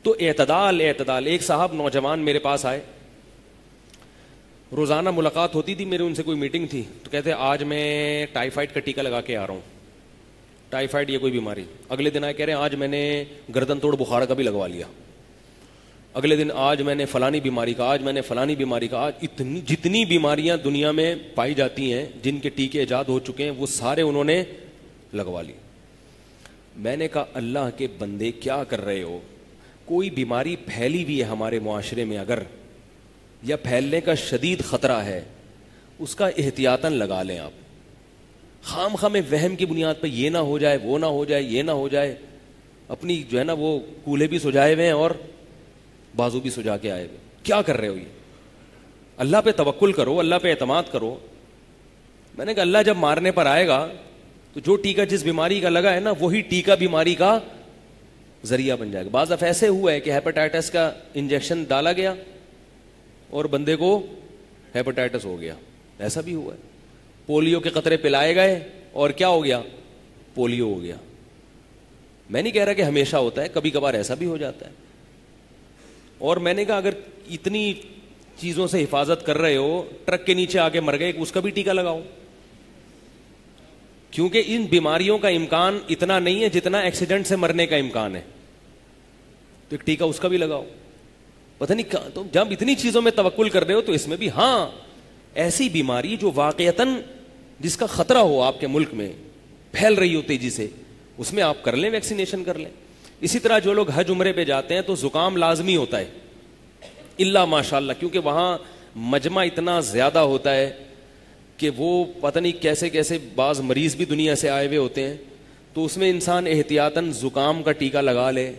تو اعتدال. ایک صاحب نوجوان میرے پاس آئے, روزانہ ملاقات ہوتی تھی میرے ان سے, کوئی میٹنگ تھی, تو کہتے آج میں ٹائیفائڈ کا ٹیکہ لگا کے آ رہا ہوں. ٹائیفائڈ یہ کوئی بیماری. اگلے دن آئے کہہ رہے ہیں آج میں نے گردن توڑ بخار کا بھی لگوا لیا. اگلے دن آج میں نے فلانی بیماری کا, آج میں نے فلانی بیماری کا. آج جتنی بیماریاں دنیا میں پائی جاتی ہیں جن کے ٹیکے ایجاد ہو چکے ہیں وہ سارے انہوں نے لگوا لی. میں نے کہا اللہ کے بندے کیا کر رہے ہو, کوئی بیماری پھیلی ہوئی ہے ہمارے معاشرے میں اگر, یا پھیلنے کا شدید خطرہ ہے, اس کا احتیاطاً لگا لیں آپ. خام خواہ میں وہم کی بنیاد پہ یہ نہ ہو جائے, وہ نہ ہو جائے, یہ نہ ہو جائے, اپنی جو ہے نا وہ کولے بھی سجائے ہوئے ہیں اور بازو بھی سجا کے آئے ہوئے. کیا کر رہے ہو یہ؟ اللہ پہ توکل کرو, اللہ پہ اعتماد کرو. میں نے کہا اللہ جب مارنے پر آئے گا تو جو ٹیکا جس بیماری کا لگا ہے نا وہی ٹیکا بیماری کا ذریعہ بن جائے گا. بعض دفعہ ایسے ہوا ہے کہ ہیپاٹائٹس کا انجیکشن ڈالا گیا اور بندے کو ہیپاٹائٹس ہو گیا, ایسا بھی ہوا ہے. پولیو کے قطرے پلائے گئے اور کیا ہو گیا, پولیو ہو گیا. میں نہیں کہہ رہا کہ ہمیشہ ہوتا ہے, کبھی کبھار ایسا بھی ہو جاتا ہے. اور میں نے کہا اگر اتنی چیزوں سے حفاظت کر رہے ہو, ٹرک کے نیچے آ کے مر گئے, اس کا بھی ٹیکا لگاؤ, کیونکہ ان بیماریوں کا امکان اتنا نہیں ہے جتنا ایکسیڈنٹ سے مرنے کا امکان ہے. تو ایک ٹیکا اس کا بھی لگاؤ. پتہ نہیں تو جب اتنی چیزوں میں توکل کر رہے ہو تو اس میں بھی, ہاں ایسی بیماری جو واقعتاً جس کا خطرہ ہو آپ کے ملک میں, پھیل رہی ہو تیزی سے, اس میں آپ کر لیں, ویکسینیشن کر لیں. اسی طرح جو لوگ حج عمرے پہ جاتے ہیں تو زکام لازمی ہوتا ہے, اللہ ماشاءاللہ, کیونکہ وہاں مجمع اتنا زیادہ ہوتا ہے کہ وہ پتہ نہیں کیسے کیسے بعض مریض بھی دنیا سے آئے ہوئے ہوتے ہیں. تو اس میں انسان احتیاطاً زکام کا ٹیکا لگا لے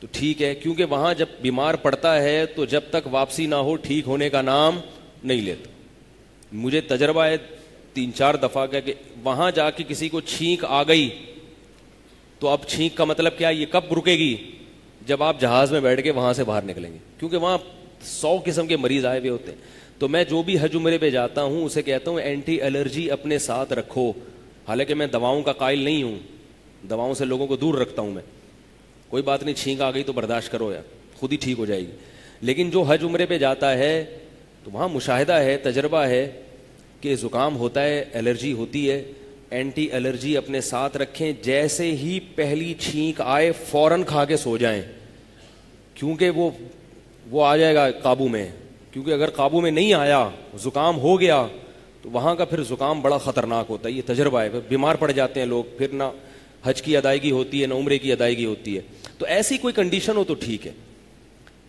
تو ٹھیک ہے, کیونکہ وہاں جب بیمار پڑتا ہے تو جب تک واپسی نہ ہو ٹھیک ہونے کا نام نہیں لیتا. مجھے تجربہ ہے 3-4 دفعہ کا کہ وہاں جا کے کسی کو چھینک آ گئی تو اب چھینک کا مطلب کیا, یہ کب رکے گی, جب آپ جہاز میں بیٹھ کے وہاں سے باہر نکلیں گے, کیونکہ وہاں 100 قسم کے مریض آئے ہوئے ہوتے ہیں. تو میں جو بھی حج عمرے پہ جاتا ہوں اسے کہتا ہوں اینٹی الرجی اپنے ساتھ رکھو. حالانکہ میں دواؤں کا قائل نہیں ہوں, دواؤں سے لوگوں کو دور رکھتا ہوں میں. کوئی بات نہیں, چھینک آ گئی تو برداشت کرو یار, خود ہی ٹھیک ہو جائے گی. لیکن جو حج عمرے پہ جاتا ہے تو وہاں مشاہدہ ہے, تجربہ ہے کہ زکام ہوتا ہے, الرجی ہوتی ہے, اینٹی الرجی اپنے ساتھ رکھیں. جیسے ہی پہلی چھینک آئے فوراً کھا کے سو جائیں, کیونکہ وہ آ جائے گا قابو میں. کیونکہ اگر قابو میں نہیں آیا, زکام ہو گیا, تو وہاں کا پھر زکام بڑا خطرناک ہوتا ہے. یہ تجربہ ہے, بیمار پڑ جاتے ہیں لوگ, پھر نہ حج کی ادائیگی ہوتی ہے نہ عمرے کی ادائیگی ہوتی ہے. تو ایسی کوئی کنڈیشن ہو تو ٹھیک ہے.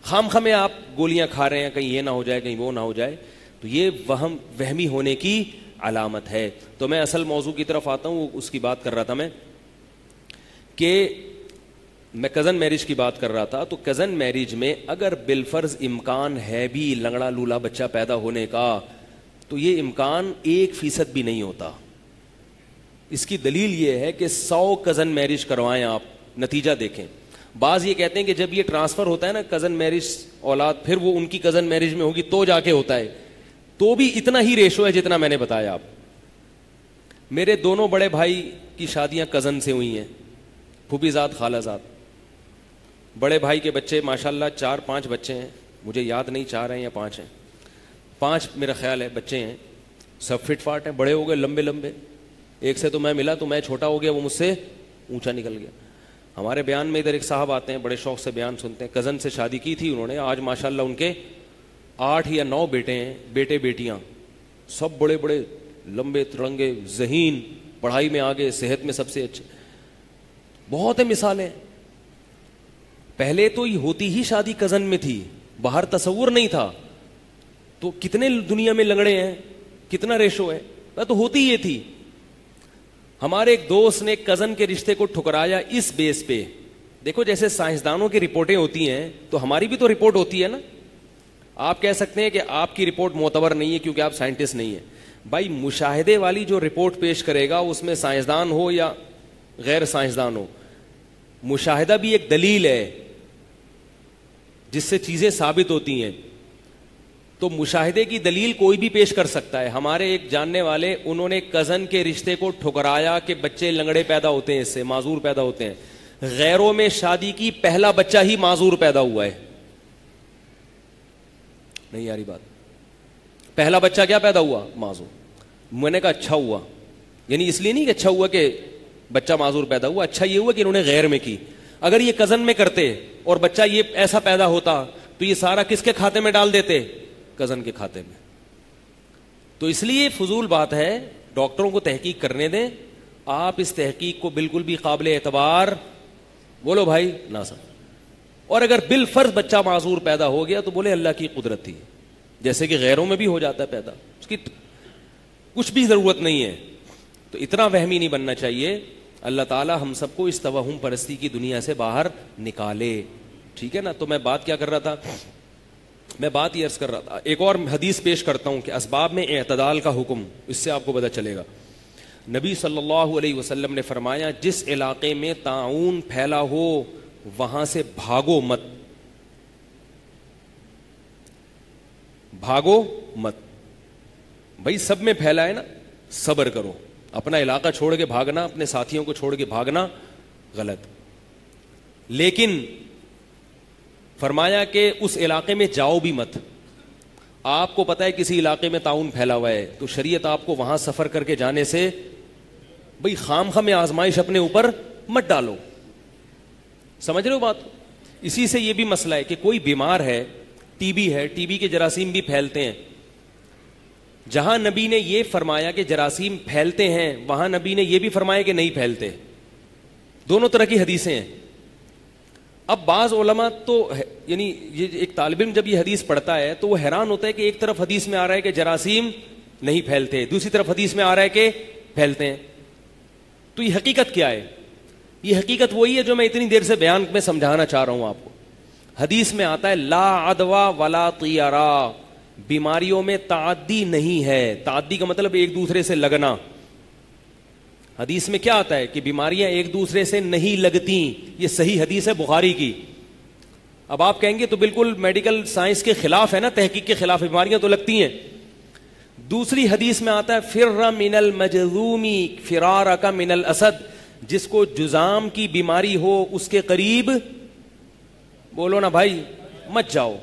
خام خامے آپ گولیاں کھا رہے ہیں, کہیں یہ نہ ہو جائے کہیں وہ نہ ہو جائے, تو یہ وہمی ہونے کی علامت ہے. تو میں اصل موضوع کی طرف آتا ہوں, اس کی بات کر رہا تھا میں کہ میں کزن میرج کی بات کر رہا تھا. تو کزن میرج میں اگر بالفرض امکان ہے بھی لنگڑا لولا بچہ پیدا ہونے کا, تو یہ امکان 1% بھی نہیں ہوتا. اس کی دلیل یہ ہے کہ 100 کزن میرج کروائیں آپ, نتیجہ دیکھیں. بعض یہ کہتے ہیں کہ جب یہ ٹرانسفر ہوتا ہے نا کزن میرج اولاد, پھر وہ ان کی کزن میرج میں ہوگی تو جا کے ہوتا ہے, تو بھی اتنا ہی ریشو ہے جتنا میں نے بتایا. آپ میرے دونوں بڑے بھائی کی شادیاں کزن سے ہوئی ہیں, پھوپھی زاد خالہ زاد. بڑے بھائی کے بچے ماشاءاللہ 4-5 بچے ہیں, مجھے یاد نہیں 4 ہیں یا 5 ہیں, 5 میرا خیال ہے بچے ہیں. سب فٹ فاٹ ہیں, بڑے ہو گئے, لمبے لمبے. ایک سے تو میں ملا تو میں چھوٹا ہو گیا, وہ مجھ سے اونچا نکل گیا. ہمارے بیان میں ادھر ایک صاحب آتے ہیں, بڑے شوق سے بیان سنتے ہیں. کزن سے شادی کی تھی انہوں نے, آج ماشاءاللہ ان کے 8 یا 9 بیٹے ہیں, بیٹے بیٹیاں, سب بڑے بڑے لمبے تڑنگے, ذہین, پڑھائی میں آگے, صحت میں سب سے اچھے. بہت ہیں مثالیں. پہلے تو یہ ہوتی ہی شادی کزن میں تھی, باہر تصور نہیں تھا. تو کتنے دنیا میں لنگڑے ہیں, کتنا ریشو ہے, تو ہوتی یہ تھی. ہمارے ایک دوست نے کزن کے رشتے کو ٹھکرایا اس بیس پہ. دیکھو جیسے سائنسدانوں کی رپورٹیں ہوتی ہیں تو ہماری بھی تو رپورٹ ہوتی ہے نا. آپ کہہ سکتے ہیں کہ آپ کی رپورٹ معتبر نہیں ہے کیونکہ آپ سائنٹسٹ نہیں ہیں. بھائی مشاہدے والی جو رپورٹ پیش کرے گا اس میں سائنسدان ہو یا غیر سائنسدان ہو, مشاہدہ بھی ایک دلیل ہے جس سے چیزیں ثابت ہوتی ہیں. تو مشاہدے کی دلیل کوئی بھی پیش کر سکتا ہے. ہمارے ایک جاننے والے, انہوں نے کزن کے رشتے کو ٹھکرایا کہ بچے لنگڑے پیدا ہوتے ہیں, اس سے معذور پیدا ہوتے ہیں. غیروں میں شادی کی, پہلا بچہ ہی معذور پیدا ہوا ہے. نہیں یاری بات, پہلا بچہ کیا پیدا ہوا؟ معذور. میں نے کہا اچھا ہوا, یعنی اس لیے نہیں کہ اچھا ہوا کہ بچہ معذور پیدا ہوا, اچھا یہ ہوا کہ انہوں نے غیر میں کی. اگر یہ کزن میں کرتے اور بچہ یہ ایسا پیدا ہوتا تو یہ سارا کس کے کھاتے میں ڈال دیتے؟ کزن کے کھاتے میں. تو اس لیے فضول بات ہے, ڈاکٹروں کو تحقیق کرنے دیں. آپ اس تحقیق کو بالکل بھی قابل اعتبار بولو بھائی نہ سمجھ. اور اگر بالفرض بچہ معذور پیدا ہو گیا تو بولے اللہ کی قدرت تھی, جیسے کہ غیروں میں بھی ہو جاتا ہے پیدا, اس کی کچھ بھی ضرورت نہیں ہے. تو اتنا وہمی نہیں بننا چاہیے. اللہ تعالی ہم سب کو اس توہم پرستی کی دنیا سے باہر نکالے. ٹھیک ہے نا. تو میں بات کیا کر رہا تھا؟ میں بات یہ عرض کر رہا تھا, ایک اور حدیث پیش کرتا ہوں کہ اسباب میں اعتدال کا حکم, اس سے آپ کو پتہ چلے گا. نبی صلی اللہ علیہ وسلم نے فرمایا جس علاقے میں طاعون پھیلا ہو وہاں سے بھاگو مت, بھاگو مت. بھائی سب میں پھیلا ہے نا, صبر کرو. اپنا علاقہ چھوڑ کے بھاگنا, اپنے ساتھیوں کو چھوڑ کے بھاگنا غلط. لیکن فرمایا کہ اس علاقے میں جاؤ بھی مت. آپ کو پتا ہے کسی علاقے میں طاعون پھیلا ہوا ہے تو شریعت آپ کو وہاں سفر کر کے جانے سے, بھئی خام خام آزمائش اپنے اوپر مت ڈالو. سمجھ رہے ہو بات؟ اسی سے یہ بھی مسئلہ ہے کہ کوئی بیمار ہے, ٹی بی ہے, ٹی بی کے جراثیم بھی پھیلتے ہیں. جہاں نبی نے یہ فرمایا کہ جراثیم پھیلتے ہیں وہاں نبی نے یہ بھی فرمایا کہ نہیں پھیلتے. دونوں طرح کی حدیثیں ہیں. اب بعض علماء تو یعنی یہ ایک طالب علم جب یہ حدیث پڑھتا ہے تو وہ حیران ہوتا ہے کہ ایک طرف حدیث میں آ رہا ہے کہ جراثیم نہیں پھیلتے, دوسری طرف حدیث میں آ رہا ہے کہ پھیلتے ہیں. تو یہ حقیقت کیا ہے؟ یہ حقیقت وہی ہے جو میں اتنی دیر سے بیان میں سمجھانا چاہ رہا ہوں آپ کو. حدیث میں آتا ہے لا عدوا ولا طیرا, بیماریوں میں تعدی نہیں ہے. تعدی کا مطلب ایک دوسرے سے لگنا. حدیث میں کیا آتا ہے کہ بیماریاں ایک دوسرے سے نہیں لگتی. یہ صحیح حدیث ہے بخاری کی. اب آپ کہیں گے تو بالکل میڈیکل سائنس کے خلاف ہے نا, تحقیق کے خلاف, بیماریاں تو لگتی ہیں. دوسری حدیث میں آتا ہے فر من المجذومی فرارک من الاسد, جس کو جذام کی بیماری ہو اس کے قریب بولو نا بھائی مت جاؤ,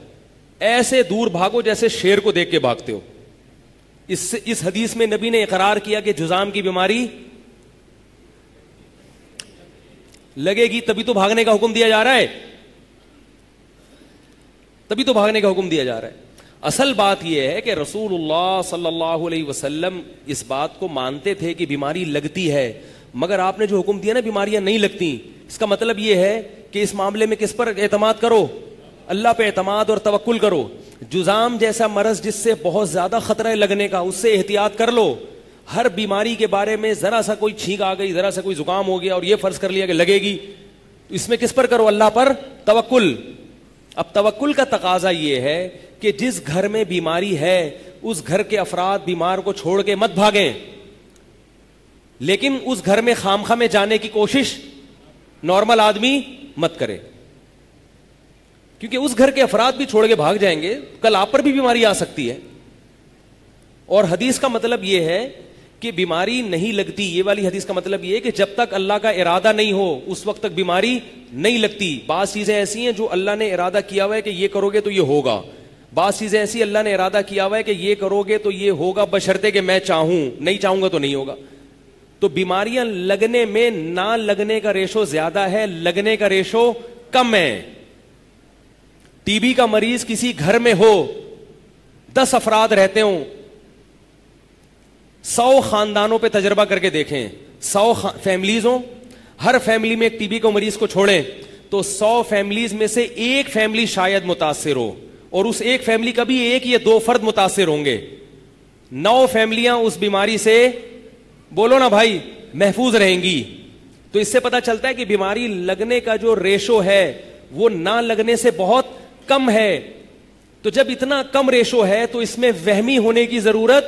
ایسے دور بھاگو جیسے شیر کو دیکھ کے بھاگتے ہو. اس حدیث میں نبی نے اقرار کیا کہ جذام کی بیماری لگے گی تبھی تو بھاگنے کا حکم دیا جا رہا ہے, تبھی تو بھاگنے کا حکم دیا جا رہا ہے. اصل بات یہ ہے کہ رسول اللہ صلی اللہ علیہ وسلم اس بات کو مانتے تھے کہ بیماری لگتی ہے, مگر آپ نے جو حکم دیا نا بیماریاں نہیں لگتی, اس کا مطلب یہ ہے کہ اس معاملے میں کس پر اعتماد کرو؟ اللہ پہ اعتماد اور توکل کرو. جذام جیسا مرض جس سے بہت زیادہ خطرہ ہے لگنے کا, اس سے احتیاط کر لو. ہر بیماری کے بارے میں ذرا سا کوئی چھینک آ گئی, ذرا سا کوئی زکام ہو گیا اور یہ فرض کر لیا کہ لگے گی, تو اس میں کس پر کرو؟ اللہ پر توکل. اب توکل کا تقاضا یہ ہے کہ جس گھر میں بیماری ہے اس گھر کے افراد بیمار کو چھوڑ کے مت بھاگیں, لیکن اس گھر میں خامخواہ میں جانے کی کوشش نارمل آدمی مت کرے, کیونکہ اس گھر کے افراد بھی چھوڑ کے بھاگ جائیں گے, کل آپ پر بھی بیماری آ سکتی ہے. اور حدیث کا مطلب یہ ہے کہ بیماری نہیں لگتی. یہ والی حدیث کا مطلب یہ ہے کہ جب تک اللہ کا ارادہ نہیں ہو اس وقت تک بیماری نہیں لگتی. بعض چیزیں ایسی ہیں جو اللہ نے ارادہ کیا ہوا ہے کہ یہ کرو گے تو یہ ہوگا, بعض چیزیں ایسی اللہ نے ارادہ کیا ہوا ہے کہ یہ کرو گے تو یہ ہوگا بشرطے کہ میں چاہوں, نہیں چاہوں گا تو نہیں ہوگا. تو بیماریاں لگنے میں نہ لگنے کا ریشو زیادہ ہے, لگنے کا ریشو کم ہے. ٹی بی کا مریض کسی گھر میں ہو, 10 افراد رہتے ہوں, 100 خاندانوں پہ تجربہ کر کے دیکھیں, 100 فیملیز ہوں, ہر فیملی میں ایک ٹی بی کو مریض کو چھوڑیں تو 100 فیملیز میں سے ایک فیملی شاید متاثر ہو, اور اس ایک فیملی کا بھی ایک یا 2 فرد متاثر ہوں گے. 9 فیملیاں اس بیماری سے, بولو نا بھائی, محفوظ رہیں گی. تو اس سے پتا چلتا ہے کہ بیماری لگنے کا جو ریشو ہے وہ نہ لگنے سے بہت کم ہے. تو جب اتنا کم ریشو ہے تو اس میں وہمی ہونے کی ضرورت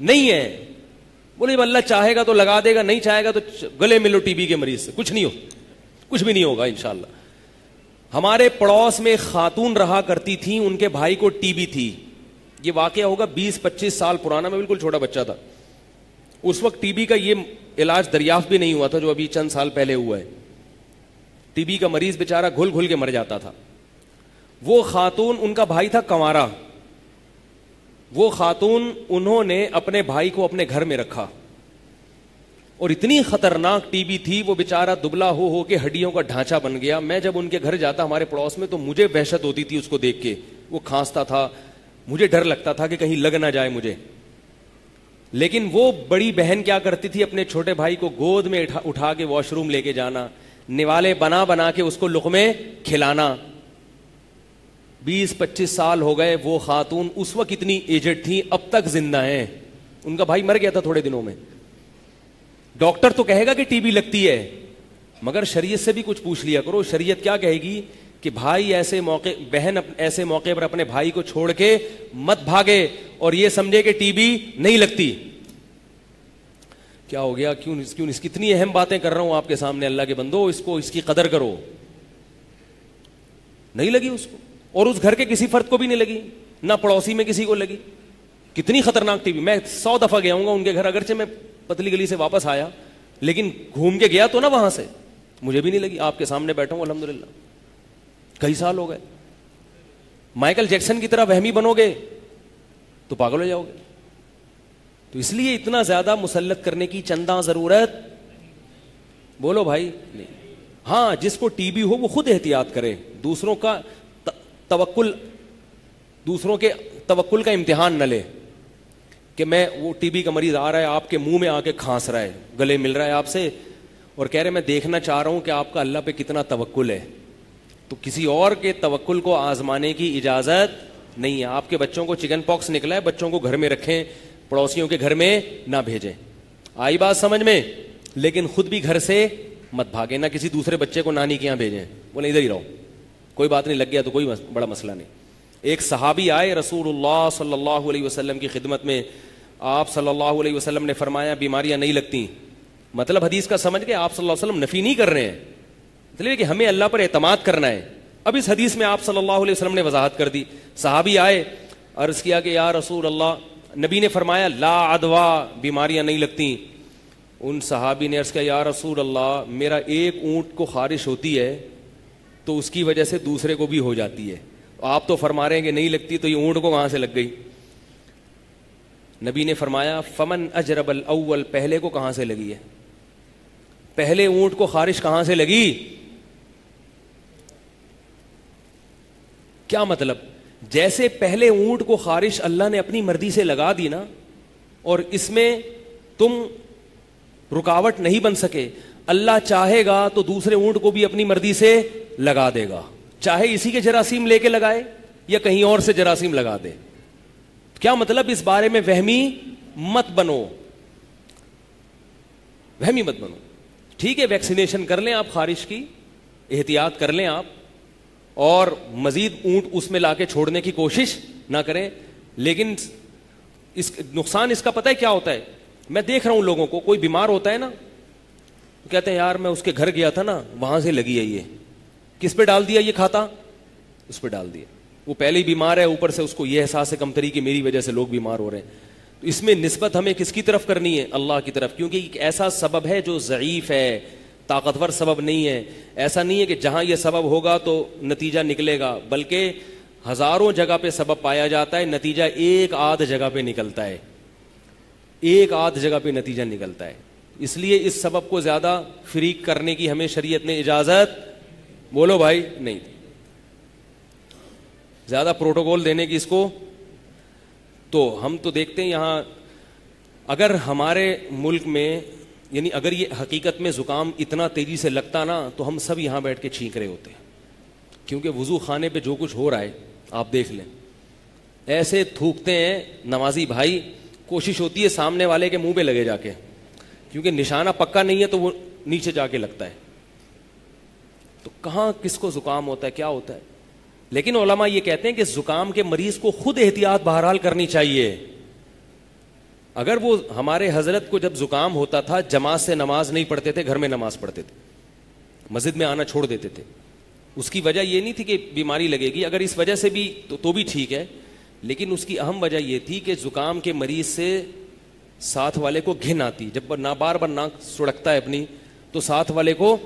نہیں ہے. بولے جب اللہ چاہے گا تو لگا دے گا, نہیں چاہے گا تو گلے ملو ٹی بی کے مریض سے, کچھ نہیں ہو, کچھ بھی نہیں ہوگا انشاءاللہ. ہمارے پڑوس میں خاتون رہا کرتی تھیں, ان کے بھائی کو ٹی بی تھی. یہ واقعہ ہوگا 20-25 سال پرانا, میں بالکل چھوٹا بچہ تھا. اس وقت ٹی بی کا یہ علاج دریافت بھی نہیں ہوا تھا جو ابھی چند سال پہلے ہوا ہے. ٹی بی کا مریض بیچارہ گھل گھل کے مر جاتا تھا. وہ خاتون, ان کا بھائی تھا کنوارا, وہ خاتون انہوں نے اپنے بھائی کو اپنے گھر میں رکھا, اور اتنی خطرناک ٹی بی تھی, وہ بیچارہ دبلا ہو کے ہڈیوں کا ڈھانچہ بن گیا. میں جب ان کے گھر جاتا ہمارے پڑوس میں تو مجھے وحشت ہوتی تھی اس کو دیکھ کے. وہ کھانستا تھا, مجھے ڈر لگتا تھا کہ کہیں لگ نہ جائے مجھے. لیکن وہ بڑی بہن کیا کرتی تھی, اپنے چھوٹے بھائی کو گود میں اٹھا کے واش روم لے کے جانا, نوالے بنا بنا کے اس کو لقمے کھلانا. 20-25 سال ہو گئے. وہ خاتون اس وقت اتنی ایجڈ تھی, اب تک زندہ ہیں. ان کا بھائی مر گیا تھا تھوڑے دنوں میں. ڈاکٹر تو کہے گا کہ ٹی بی لگتی ہے, مگر شریعت سے بھی کچھ پوچھ لیا کرو. شریعت کیا کہے گی کہ بھائی ایسے موقع, بہن ایسے موقع پر اپنے بھائی کو چھوڑ کے مت بھاگے اور یہ سمجھے کہ ٹی بی نہیں لگتی. کیا ہو گیا, کیوں کتنی اہم باتیں کر رہا ہوں آپ کے سامنے. اللہ کے بندو, اس کی قدر کرو. نہیں لگی اس کو, اور اس گھر کے کسی فرد کو بھی نہیں لگی, نہ پڑوسی میں کسی کو لگی. کتنی خطرناک ٹی بی. میں 100 دفعہ گیا ہوں گا ان کے گھر, اگرچہ میں پتلی گلی سے واپس آیا لیکن گھوم کے گیا تو نا وہاں سے, مجھے بھی نہیں لگی. آپ کے سامنے بیٹھا ہوں الحمدللہ. کئی سال ہو گئے. مائیکل جیکسن کی طرح وہمی بنو گے تو پاگل ہو جاؤ گے. تو اس لیے اتنا زیادہ مسلط کرنے کی چندہ ضرورت, بولو بھائی, نہیں. ہاں, جس کو ٹی بی ہو وہ خود احتیاط کرے, دوسروں کا توکل, دوسروں کے توکل کا امتحان نہ لے کہ میں, وہ ٹی بی کا مریض آ رہا ہے آپ کے منہ میں آ کے کھانس رہا ہے, گلے مل رہا ہے آپ سے اور کہہ رہے میں دیکھنا چاہ رہا ہوں کہ آپ کا اللہ پہ کتنا توکل ہے. تو کسی اور کے توکل کو آزمانے کی اجازت نہیں ہے. آپ کے بچوں کو چکن پاکس نکلا ہے, بچوں کو گھر میں رکھیں, پڑوسیوں کے گھر میں نہ بھیجیں. آئی بات سمجھ میں؟ لیکن خود بھی گھر سے مت بھاگیں, نہ کسی دوسرے بچے کو نانی کے یہاں بھیجیں, بولے ادھر ہی رہو, کوئی بات نہیں, لگ گیا تو کوئی بڑا مسئلہ نہیں. ایک صحابی آئے رسول اللہ صلی اللہ علیہ وسلم کی خدمت میں. آپ صلی اللہ علیہ وسلم نے فرمایا بیماریاں نہیں لگتی. مطلب حدیث کا سمجھ گئے, آپ صلی اللہ علیہ وسلم نفی نہیں کر رہے ہیں, مطلب کہ ہمیں اللہ پر اعتماد کرنا ہے. اب اس حدیث میں آپ صلی اللہ علیہ وسلم نے وضاحت کر دی. صحابی آئے, عرض کیا کہ یا رسول اللہ, نبی نے فرمایا لا عدوا, بیماریاں نہیں لگتی. ان صحابی نے عرض کیا یا رسول اللہ, میرا ایک اونٹ کو خارش ہوتی ہے تو اس کی وجہ سے دوسرے کو بھی ہو جاتی ہے, آپ تو فرما رہے ہیں کہ نہیں لگتی, تو یہ اونٹ کو کہاں سے لگ گئی؟ نبی نے فرمایا فمن اجرب الاول, پہلے کو کہاں سے لگی ہے؟ پہلے اونٹ کو خارش کہاں سے لگی؟ کیا مطلب؟ جیسے پہلے اونٹ کو خارش اللہ نے اپنی مرضی سے لگا دی نا, اور اس میں تم رکاوٹ نہیں بن سکے, اللہ چاہے گا تو دوسرے اونٹ کو بھی اپنی مرضی سے لگا دے گا, چاہے اسی کے جراثیم لے کے لگائے یا کہیں اور سے جراثیم لگا دے. کیا مطلب؟ اس بارے میں وہمی مت بنو, وہمی مت بنو. ٹھیک ہے, ویکسینیشن کر لیں آپ خارش کی, احتیاط کر لیں آپ, اور مزید اونٹ اس میں لا کے چھوڑنے کی کوشش نہ کریں. لیکن اس نقصان اس کا پتہ ہے کیا ہوتا ہے؟ میں دیکھ رہا ہوں لوگوں کو, کوئی بیمار ہوتا ہے نا, کہتے ہیں یار میں اس کے گھر گیا تھا نا, وہاں سے لگی ہے. یہ کس پہ ڈال دیا؟ یہ کھاتا اس پہ ڈال دیا. وہ پہلے ہی بیمار ہے, اوپر سے اس کو یہ احساس ہے کمتری کہ میری وجہ سے لوگ بیمار ہو رہے ہیں. تو اس میں نسبت ہمیں کس کی طرف کرنی ہے؟ اللہ کی طرف, کیونکہ ایک ایسا سبب ہے جو ضعیف ہے, طاقتور سبب نہیں ہے. ایسا نہیں ہے کہ جہاں یہ سبب ہوگا تو نتیجہ نکلے گا, بلکہ ہزاروں جگہ پہ سبب پایا جاتا ہے, نتیجہ ایک آدھ جگہ پہ نکلتا ہے, ایک آدھ جگہ پہ نتیجہ نکلتا ہے. اس لیے اس سبب کو زیادہ فریق کرنے کی ہمیں شریعت نے اجازت, بولو بھائی, نہیں, زیادہ پروٹوکول دینے کی اس کو. تو ہم تو دیکھتے ہیں یہاں, اگر ہمارے ملک میں یعنی اگر یہ حقیقت میں زکام اتنا تیزی سے لگتا نا تو ہم سب یہاں بیٹھ کے چھینک رہے ہوتے ہیں, کیونکہ وضو خانے پہ جو کچھ ہو رہا ہے آپ دیکھ لیں, ایسے تھوکتے ہیں نمازی بھائی, کوشش ہوتی ہے سامنے والے کے منہ پہ لگے جا کے, کیونکہ نشانہ پکا نہیں ہے تو وہ نیچے جا کے لگتا ہے. تو کہاں کس کو زکام ہوتا ہے, کیا ہوتا ہے. لیکن علماء یہ کہتے ہیں کہ زکام کے مریض کو خود احتیاط بہرحال کرنی چاہیے. اگر وہ ہمارے حضرت کو جب زکام ہوتا تھا جماعت سے نماز نہیں پڑھتے تھے, گھر میں نماز پڑھتے تھے, مسجد میں آنا چھوڑ دیتے تھے. اس کی وجہ یہ نہیں تھی کہ بیماری لگے گی, اگر اس وجہ سے بھی تو بھی ٹھیک ہے, لیکن اس کی اہم وجہ یہ تھی کہ زکام کے مریض سے ساتھ والے کو گھن آتی. جب بار بار ناک سڑکتا ہے اپنی تو ساتھ والے کو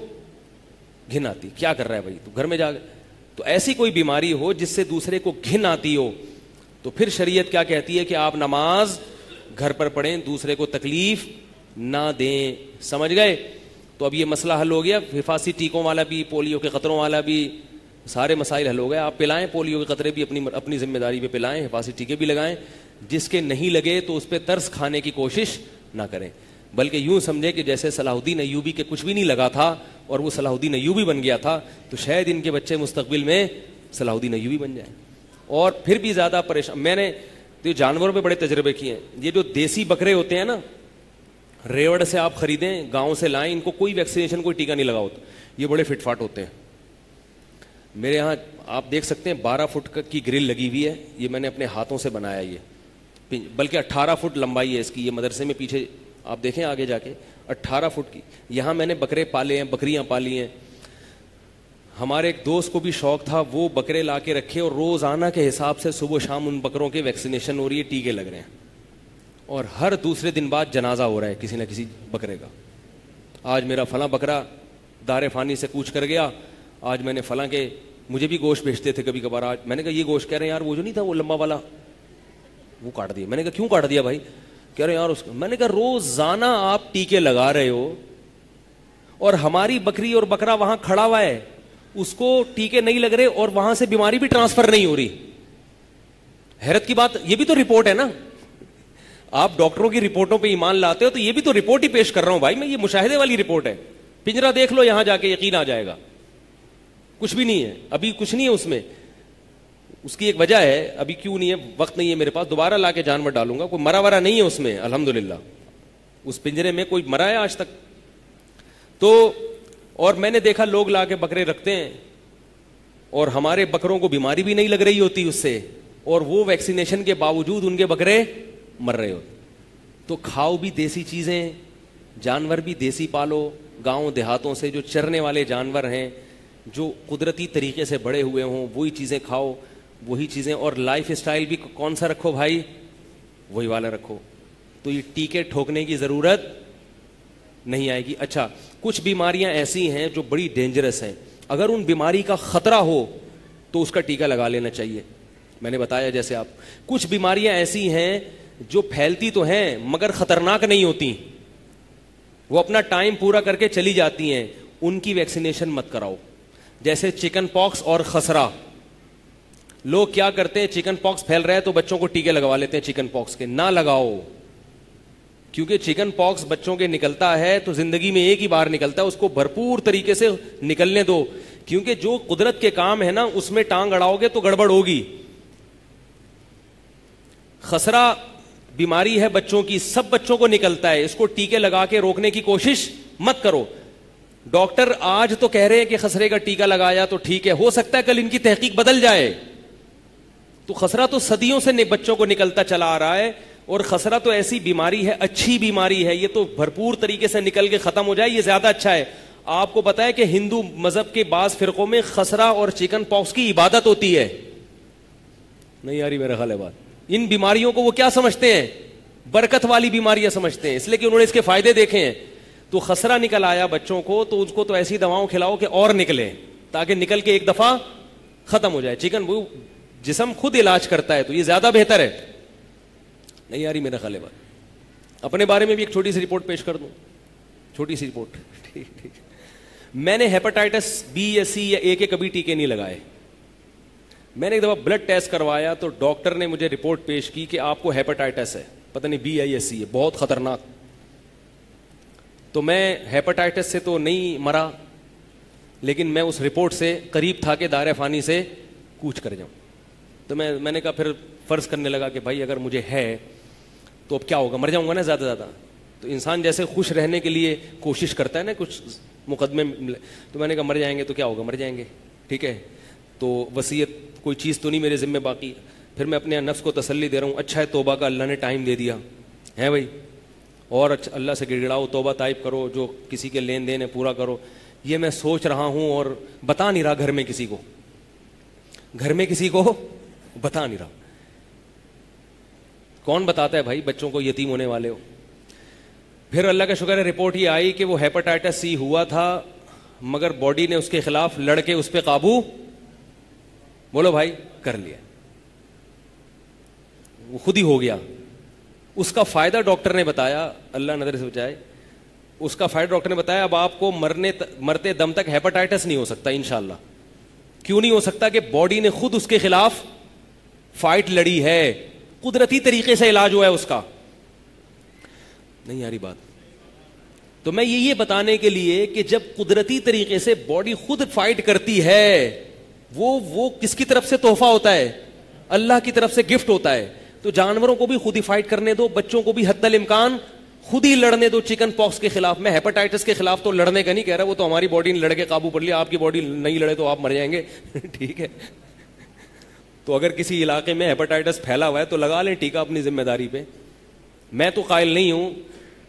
گھن آتی, کیا کر رہا ہے بھائی تو گھر میں جا. تو ایسی کوئی بیماری ہو جس سے دوسرے کو گھن آتی ہو تو پھر شریعت کیا کہتی ہے کہ آپ نماز گھر پر پڑھیں, دوسرے کو تکلیف نہ دیں. سمجھ گئے؟ تو اب یہ مسئلہ حل ہو گیا. حفاظتی ٹیکوں والا بھی, پولیو کے قطروں والا بھی, سارے مسائل حل ہو گئے. آپ پلائیں پولیو کے قطرے بھی اپنی ذمہ داری پہ پلائیں, حفاظتی ٹیکے بھی لگائیں. جس کے نہیں لگے تو اس پہ ترس کھانے کی کوشش نہ کریں, بلکہ یوں سمجھے کہ جیسے صلاح الدین ایوبی کے کچھ بھی نہیں لگا تھا اور وہ صلاح الدین ایوبی بن گیا تھا, تو شاید ان کے بچے مستقبل میں صلاح الدین ایوبی بن جائیں. اور پھر بھی زیادہ پریشان. میں نے تو جانوروں پہ بڑے تجربے کیے ہیں. یہ جو دیسی بکرے ہوتے ہیں نا, ریوڑ سے آپ خریدیں, گاؤں سے لائیں, ان کو کوئی ویکسینیشن کوئی ٹیکا نہیں لگا ہوتا, یہ بڑے فٹ فاٹ ہوتے ہیں. میرے یہاں آپ دیکھ سکتے ہیں 12 فٹ کی گرل لگی ہوئی ہے, یہ میں نے اپنے ہاتھوں سے بنایا, یہ بلکہ 18 فٹ لمبائی ہے اس کی. یہ مدرسے میں پیچھے آپ دیکھیں آگے جا کے 18 فٹ کی. یہاں میں نے بکرے پالے ہیں, بکریاں پالی ہیں. ہمارے ایک دوست کو بھی شوق تھا, وہ بکرے لا کے رکھے اور روزانہ کے حساب سے صبح و شام ان بکروں کے ویکسینیشن ہو رہی ہے, ٹیکے لگ رہے ہیں, اور ہر دوسرے دن بعد جنازہ ہو رہا ہے کسی نہ کسی بکرے کا. آج میرا فلاں بکرا دار فانی سے کوچ کر گیا, آج میں نے فلاں کے, مجھے بھی گوشت بھیجتے تھے کبھی کبھار. آج میں نے کہا یہ گوشت, کہہ رہے ہیں یار وہ جو نہیں تھا وہ لمبا والا, وہ کاٹ دیا. میں نے کہا کیوں کاٹ دیا بھائی؟ کہہ رہے ہیں یار اس کا. میں نے کہا روزانہ آپ ٹیکے لگا رہے ہو اور ہماری بکری اور بکرا وہاں کھڑا ہوا ہے, اس کو ٹیکے نہیں لگ رہے اور وہاں سے بیماری بھی ٹرانسفر نہیں ہو رہی. حیرت کی بات, یہ بھی تو رپورٹ ہے نا. آپ ڈاکٹروں کی رپورٹوں پہ ایمان لاتے ہو تو یہ بھی تو رپورٹ ہی پیش کر رہا ہوں بھائی میں, یہ مشاہدے والی رپورٹ ہے. پنجرا دیکھ لو یہاں جا کے, یقین آ جائے گا. کچھ بھی نہیں ہے, ابھی کچھ نہیں ہے اس میں. اس کی ایک وجہ ہے, ابھی کیوں نہیں ہے, وقت نہیں ہے میرے پاس, دوبارہ لا کے جانور ڈالوں گا. کوئی مرا ورا نہیں ہے اس میں الحمدللہ, اس پنجرے میں کوئی مرا ہے آج تک تو. اور میں نے دیکھا لوگ لا کے بکرے رکھتے ہیں اور ہمارے بکروں کو بیماری بھی نہیں لگ رہی ہوتی اس سے, اور وہ ویکسینیشن کے باوجود ان کے بکرے مر رہے ہوتے. تو کھاؤ بھی دیسی چیزیں, جانور بھی دیسی پالو, گاؤں دیہاتوں سے جو چرنے والے جانور ہیں, جو قدرتی طریقے سے بڑے ہوئے ہوں, وہی چیزیں کھاؤ, وہی چیزیں. اور لائف اسٹائل بھی کون سا رکھو بھائی, وہی والا رکھو, تو یہ ٹیکے ٹھوکنے کی ضرورت نہیں آئے گی. اچھا, کچھ بیماریاں ایسی ہیں جو بڑی ڈینجرس ہیں, اگر ان بیماری کا خطرہ ہو تو اس کا ٹیکا لگا لینا چاہیے. میں نے بتایا جیسے آپ, کچھ بیماریاں ایسی ہیں جو پھیلتی تو ہیں مگر خطرناک نہیں ہوتی, وہ اپنا ٹائم پورا کر کے چلی جاتی ہیں, ان کی ویکسینیشن مت کراؤ. جیسے چکن پاکس اور خسرہ. لوگ کیا کرتے ہیں, چکن پاکس پھیل رہا ہے تو بچوں کو ٹیکے لگوا لیتے ہیں چکن پاکس کے. نہ لگاؤ, کیونکہ چکن پاکس بچوں کے نکلتا ہے تو زندگی میں ایک ہی بار نکلتا ہے, اس کو بھرپور طریقے سے نکلنے دو, کیونکہ جو قدرت کے کام ہے نا اس میں ٹانگ اڑاؤ گے تو گڑبڑ ہوگی. خسرہ بیماری ہے بچوں کی, سب بچوں کو نکلتا ہے, اس کو ٹیکے لگا کے روکنے کی کوشش مت کرو. ڈاکٹر آج تو کہہ رہے ہیں کہ خسرے کا ٹیکا لگایا تو ٹھیک ہے, ہو سکتا ہے کل ان کی تحقیق بدل جائے. تو خسرہ تو صدیوں سے بچوں کو نکلتا چلا آ رہا ہے, اور خسرہ تو ایسی بیماری ہے, اچھی بیماری ہے, یہ تو بھرپور طریقے سے نکل کے ختم ہو جائے, یہ زیادہ اچھا ہے. آپ کو پتا ہے کہ ہندو مذہب کے بعض فرقوں میں خسرہ اور چکن پاکس کی عبادت ہوتی ہے. نہیں یاری میرا خیال ہے بات, ان بیماریوں کو وہ کیا سمجھتے ہیں, برکت والی بیماریاں سمجھتے ہیں, اس لیے کہ انہوں نے اس کے فائدے دیکھے ہیں. تو خسرہ نکل آیا بچوں کو تو اس کو تو ایسی دواؤں کھلاؤ کہ اور نکلے, تاکہ نکل کے ایک دفعہ ختم ہو جائے. چکن وہ جسم خود علاج کرتا ہے تو یہ زیادہ بہتر ہے. نہیں یاری میرا خیال ہے بات. اپنے بارے میں بھی ایک چھوٹی سی رپورٹ پیش کر دوں, چھوٹی سی رپورٹ. ٹھیک, میں نے ہیپاٹائٹس بی یا سی یا اے کے کبھی ٹیکے نہیں لگائے. میں نے ایک دفعہ بلڈ ٹیسٹ کروایا تو ڈاکٹر نے مجھے رپورٹ پیش کی کہ آپ کو ہیپاٹائٹس ہے, پتہ نہیں بی یا سی ہے, بہت خطرناک. تو میں ہیپاٹائٹس سے تو نہیں مرا، لیکن میں اس رپورٹ سے قریب تھا کہ دائرہ فانی سے کوچ کر جاؤں. تو میں نے کہا پھر فرض کرنے لگا کہ بھائی اگر مجھے ہے تو اب کیا ہوگا، مر جاؤں گا نا زیادہ زیادہ. تو انسان جیسے خوش رہنے کے لیے کوشش کرتا ہے نا کچھ مقدمے، تو میں نے کہا مر جائیں گے تو کیا ہوگا، مر جائیں گے، ٹھیک ہے. تو وصیت کوئی چیز تو نہیں میرے ذمہ باقی. پھر میں اپنے نفس کو تسلی دے رہا ہوں، اچھا ہے توبہ کا اللہ نے ٹائم دے دیا ہے بھائی، اور اچھا اللہ سے گڑگڑاؤ، توبہ طائب کرو، جو کسی کے لین دین ہے پورا کرو. یہ میں سوچ رہا ہوں اور بتا نہیں رہا گھر میں کسی کو بتا نہیں رہا. کون بتاتا ہے بھائی بچوں کو یتیم ہونے والے ہو. پھر اللہ کا شکر ہے رپورٹ یہ آئی کہ وہ ہیپاٹائٹس سی ہوا تھا، مگر باڈی نے اس کے خلاف لڑ کے اس پہ قابو، بولو بھائی، کر لیا. وہ خود ہی ہو گیا. اس کا فائدہ ڈاکٹر نے بتایا، اللہ نظر سے بچائے، اس کا فائدہ ڈاکٹر نے بتایا اب آپ کو مرتے دم تک ہیپاٹائٹس نہیں ہو سکتا انشاءاللہ. کیوں نہیں ہو سکتا؟ کہ باڈی نے خود اس کے خلاف فائٹ لڑی ہے، قدرتی طریقے سے علاج ہوا ہے اس کا. نہیں آ رہی بات؟ تو میں یہ بتانے کے لیے کہ جب قدرتی طریقے سے باڈی خود فائٹ کرتی ہے، وہ کس کی طرف سے تحفہ ہوتا ہے؟ اللہ کی طرف سے گفٹ ہوتا ہے. تو جانوروں کو بھی خود ہی فائٹ کرنے دو، بچوں کو بھی حتی الامکان خود ہی لڑنے دو چکن پاکس کے خلاف. میں ہیپاٹائٹس کے خلاف تو لڑنے کا نہیں کہہ رہا، وہ تو ہماری باڈی نے لڑ کے قابو پڑ لیا، آپ کی باڈی نہیں لڑے تو آپ مر جائیں گے. ٹھیک ہے. تو اگر کسی علاقے میں ہیپاٹائٹس پھیلا ہوا ہے تو لگا لیں ٹیکہ اپنی ذمہ داری پہ. میں تو قائل نہیں ہوں،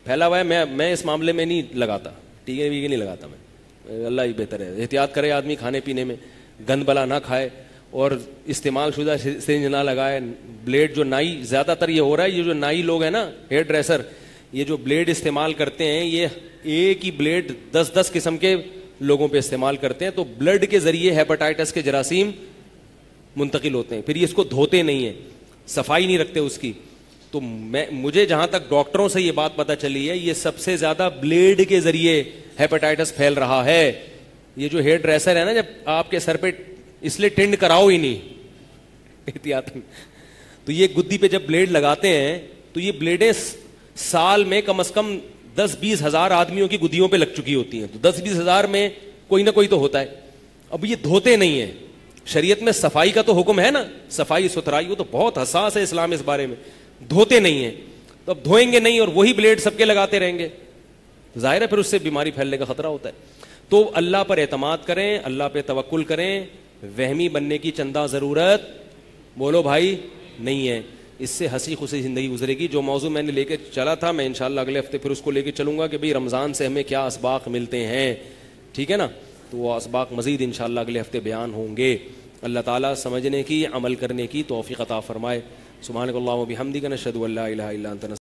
پھیلا ہوا ہے میں اس معاملے میں نہیں لگاتا، ٹیکے ویکے نہیں لگاتا میں. اللہ ہی بہتر ہے. احتیاط کرے آدمی کھانے پینے میں، گند بلا نہ کھائے اور استعمال شدہ سرنج نہ لگائے. بلیڈ جو نائی، زیادہ تر یہ ہو رہا ہے، یہ جو نائی لوگ ہیں نا، ہیئر ڈریسر، یہ جو بلیڈ استعمال کرتے ہیں، یہ ایک ہی بلیڈ 10 قسم کے لوگوں پہ استعمال کرتے ہیں. تو بلڈ کے ذریعے ہیپاٹائٹس کے جراثیم منتقل ہوتے ہیں. پھر یہ اس کو دھوتے نہیں ہیں، صفائی نہیں رکھتے اس کی. تو مجھے جہاں تک ڈاکٹروں سے یہ بات پتہ چلی ہے، یہ سب سے زیادہ بلیڈ کے ذریعے ہیپاٹائٹس پھیل رہا ہے. یہ جو ہیئر ڈریسر ہے نا، جب آپ کے سر پہ، اس لیے ٹینڈ کراؤ ہی نہیں احتیاط. تو یہ گدی پہ جب بلیڈ لگاتے ہیں تو یہ بلیڈیں سال میں کم از کم 10-20 ہزار آدمیوں کی گدیوں پہ لگ چکی ہوتی ہیں. تو 10-20 ہزار میں کوئی نہ کوئی تو ہوتا ہے. اب یہ دھوتے نہیں ہیں. شریعت میں صفائی کا تو حکم ہے نا، صفائی ستھرائی، وہ تو بہت حساس ہے اسلام اس بارے میں. دھوتے نہیں ہیں. تو اب دھوئیں گے نہیں اور وہی بلیڈ سب کے لگاتے رہیں گے، ظاہر ہے پھر اس سے بیماری پھیلنے کا خطرہ ہوتا ہے. تو اللہ پر اعتماد کریں، اللہ پہ توکل کریں. وہمی بننے کی چندہ ضرورت، بولو بھائی، نہیں ہے. اس سے ہنسی خوشی زندگی گزرے گی. جو موضوع میں نے لے کے چلا تھا، میں انشاءاللہ اگلے ہفتے پھر اس کو لے کے چلوں گا کہ بھئی رمضان سے ہمیں کیا اسباق ملتے ہیں، ٹھیک ہے نا. تو وہ اسباق مزید انشاءاللہ اگلے ہفتے بیان ہوں گے. اللہ تعالیٰ سمجھنے کی، عمل کرنے کی توفیق عطا فرمائے. سبحانک اللہم و بحمدک، نشہد ان لا الہ الا انت.